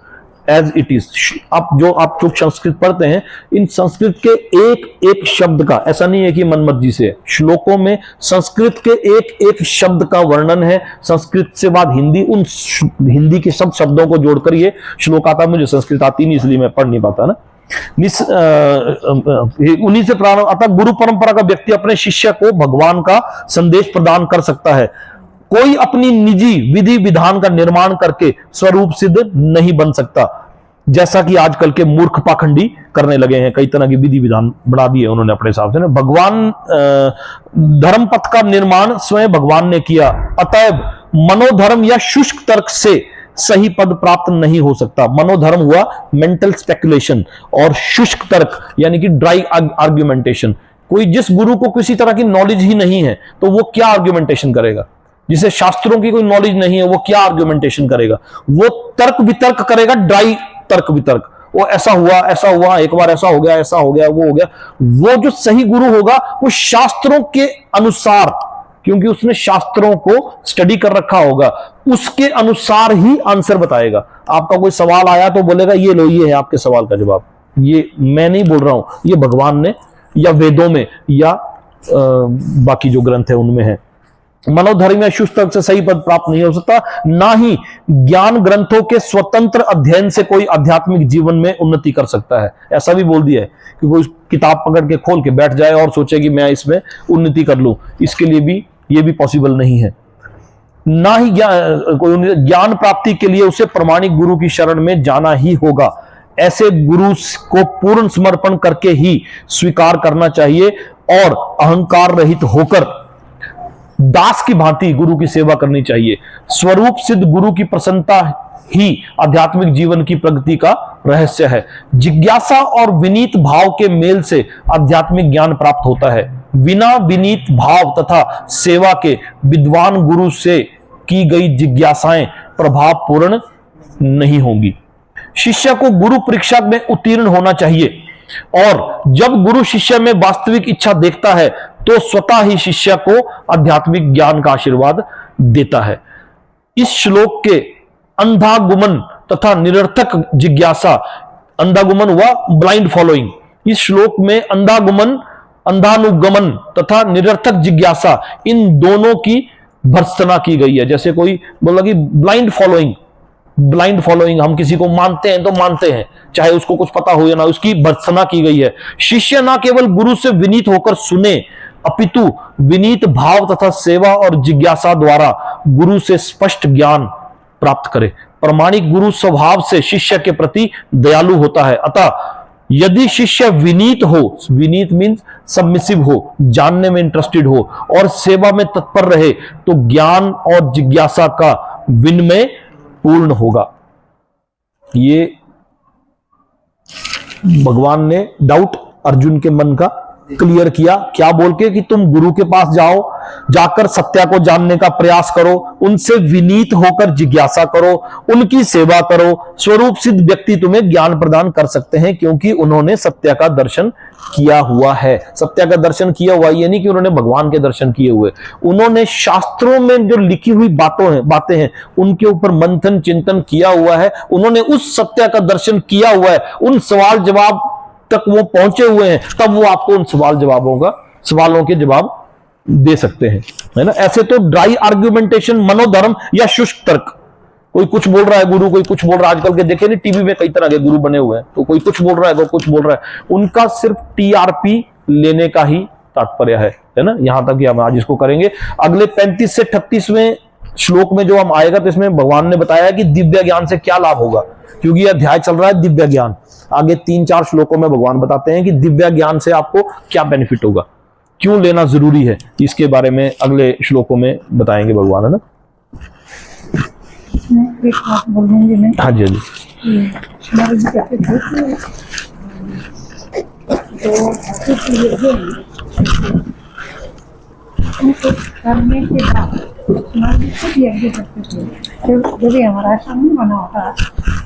as it is. आप जो संस्कृत पढ़ते हैं, इन संस्कृत के एक एक शब्द का, ऐसा नहीं है कि मनमर्जी से, श्लोकों में संस्कृत के एक एक शब्द का वर्णन है। संस्कृत से बाद हिंदी, उन हिंदी के सब शब्दों को जोड़कर ये श्लोक आता। मुझे संस्कृत आती नहीं इसलिए मैं पढ़ नहीं पाता ना। उन्हीं से प्रारंभ, अतः गुरु परंपरा का व्यक्ति अपने शिष्य को भगवान का संदेश प्रदान कर सकता है। कोई अपनी निजी विधि विधान का निर्माण करके स्वरूप सिद्ध नहीं बन सकता, जैसा कि आजकल के मूर्ख पाखंडी करने लगे हैं। कई तरह की विधि विधान बढ़ा दिए उन्होंने अपने हिसाब से ना। भगवान धर्म पथ का निर्माण स्वयं भगवान ने किया, अतएव मनोधर्म या शुष्क तर्क से सही पद प्राप्त नहीं हो सकता। मनोधर्म हुआ मेंटल स्पेकुलेशन, और शुष्क तर्क यानी कि ड्राई आर्ग्यूमेंटेशन। कोई जिस गुरु को किसी तरह की नॉलेज ही नहीं है तो वो क्या आर्ग्यूमेंटेशन करेगा? जिसे शास्त्रों की कोई नॉलेज नहीं है वो क्या आर्ग्यूमेंटेशन करेगा? वो तर्क वितर्क करेगा, ड्राई तर्क वितर्क। वो ऐसा हुआ, एक बार ऐसा हो गया, ऐसा हो गया, वो हो गया। वो जो सही गुरु होगा वो शास्त्रों के अनुसार, क्योंकि उसने शास्त्रों को स्टडी कर रखा होगा, उसके अनुसार ही आंसर बताएगा। आपका कोई सवाल आया तो बोलेगा ये लो, ये है आपके सवाल का जवाब। ये मैं नहीं बोल रहा हूं, ये भगवान ने या वेदों में या बाकी जो ग्रंथ है उनमें है। मनोधर्म या शुष्क तर्क से सही पद प्राप्त नहीं हो सकता, ना ही ज्ञान ग्रंथों के स्वतंत्र अध्ययन से कोई आध्यात्मिक जीवन में उन्नति कर सकता है। ऐसा भी बोल दिया है कि कोई किताब पकड़ के खोल के बैठ जाए और सोचे कि मैं इसमें उन्नति कर लूं, इसके लिए भी ये भी पॉसिबल नहीं है। ना ही ज्ञान प्राप्ति के लिए उसे प्रामाणिक गुरु की शरण में जाना ही होगा। ऐसे गुरु को पूर्ण समर्पण करके ही स्वीकार करना चाहिए और अहंकार रहित होकर दास की भांति गुरु की सेवा करनी चाहिए। स्वरूप सिद्ध गुरु की प्रसन्नता ही आध्यात्मिक जीवन की प्रगति का रहस्य है। जिज्ञासा और विनीत भाव के मेल से आध्यात्मिक ज्ञान प्राप्त होता है। बिना विनीत भाव तथा सेवा के विद्वान गुरु से की गई जिज्ञासाएं प्रभाव पूर्ण नहीं होंगी। शिष्य को गुरु परीक्षा में उत्तीर्ण होना चाहिए, और जब गुरु शिष्य में वास्तविक इच्छा देखता है तो स्वतः ही शिष्य को आध्यात्मिक ज्ञान का आशीर्वाद देता है। इस श्लोक के अंधागुमन तथा निरर्थक जिज्ञासा, अंधागुमन हुआ ब्लाइंड फॉलोइंग, इस श्लोक में अंधागुमन, अंधानुगमन तथा निरर्थक जिज्ञासा, इन दोनों की भर्त्सना की गई है। जैसे कोई बोला कि ब्लाइंड फॉलोइंग, हम किसी को मानते हैं तो मानते हैं, चाहे उसको कुछ पता हो या ना, उसकी भर्त्सना की गई है। शिष्य ना केवल गुरु से विनीत होकर सुने, अपितु विनीत भाव तथा सेवा और जिज्ञासा द्वारा गुरु से स्पष्ट ज्ञान प्राप्त करे। प्रामाणिक गुरु स्वभाव से शिष्य के प्रति दयालु होता है, अतः यदि शिष्य विनीत हो, विनीत मीन्स सबमिसिव हो, जानने में इंटरेस्टेड हो और सेवा में तत्पर रहे, तो ज्ञान और जिज्ञासा का विनिमय पूर्ण होगा। ये भगवान ने डाउट अर्जुन के मन का क्लियर किया, क्या बोल के कि तुम गुरु के पास जाओ, जाकर सत्य को जानने का प्रयास करो, उनसे विनीत होकर जिज्ञासा करो, उनकी सेवा करो। स्वरूप सिद्ध व्यक्ति तुम्हें ज्ञान प्रदान कर सकते हैं, क्योंकि उन्होंने सत्य का दर्शन किया हुआ है। सत्य का दर्शन किया हुआ ये नहीं कि उन्होंने भगवान के दर्शन किए हुए, उन्होंने शास्त्रों में जो लिखी हुई बातें हैं उनके ऊपर मंथन चिंतन किया हुआ है, उन्होंने उस सत्य का दर्शन किया हुआ है, उन सवाल जवाब तक वो पहुंचे हुए हैं, तब वो आपको उन सवालों के जवाब दे सकते हैं, है ना। ऐसे तो ड्राई आर्ग्यूमेंटेशन, मनोधर्म या शुष्क तर्क, कोई कुछ बोल रहा है गुरु, कोई कुछ बोल रहा है। आजकल के देखे नहीं टीवी में कई तरह के गुरु बने हुए हैं, तो कोई कुछ बोल रहा है, कोई कुछ बोल रहा है। उनका सिर्फ टीआरपी लेने का ही तात्पर्य है ना। यहां तक कि हम आज इसको करेंगे। अगले 35 से 38वें श्लोक में जो हम आएगा, तो इसमें भगवान ने बताया कि दिव्य ज्ञान से क्या लाभ होगा, क्योंकि यह अध्याय चल रहा है दिव्य ज्ञान। आगे 3-4 श्लोकों में भगवान बताते हैं कि दिव्य ज्ञान से आपको क्या बेनिफिट होगा, क्यों लेना जरूरी है, इसके बारे में अगले श्लोकों में बताएंगे भगवान, है ना। एक बात बोलूंगी मैं। हाँ जी, हाँ जी। हमारे जी कहते थे तो उनको करने के बाद हमारे खुद यज्ञ करते थे। जब भी हमारा आश्रम नहीं बना होता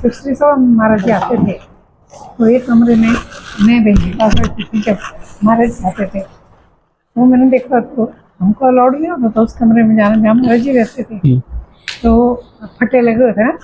तो श्री सब महाराज जी आते थे, तो एक कमरे में मैं बहन पास रहती थी। जब महाराज आते थे तो मैंने देखा, तो हमको अलाउड नहीं होता था उस कमरे में जाना जहाँ महाराज जी रहते थे। तो फटे लगे हुए थे ना,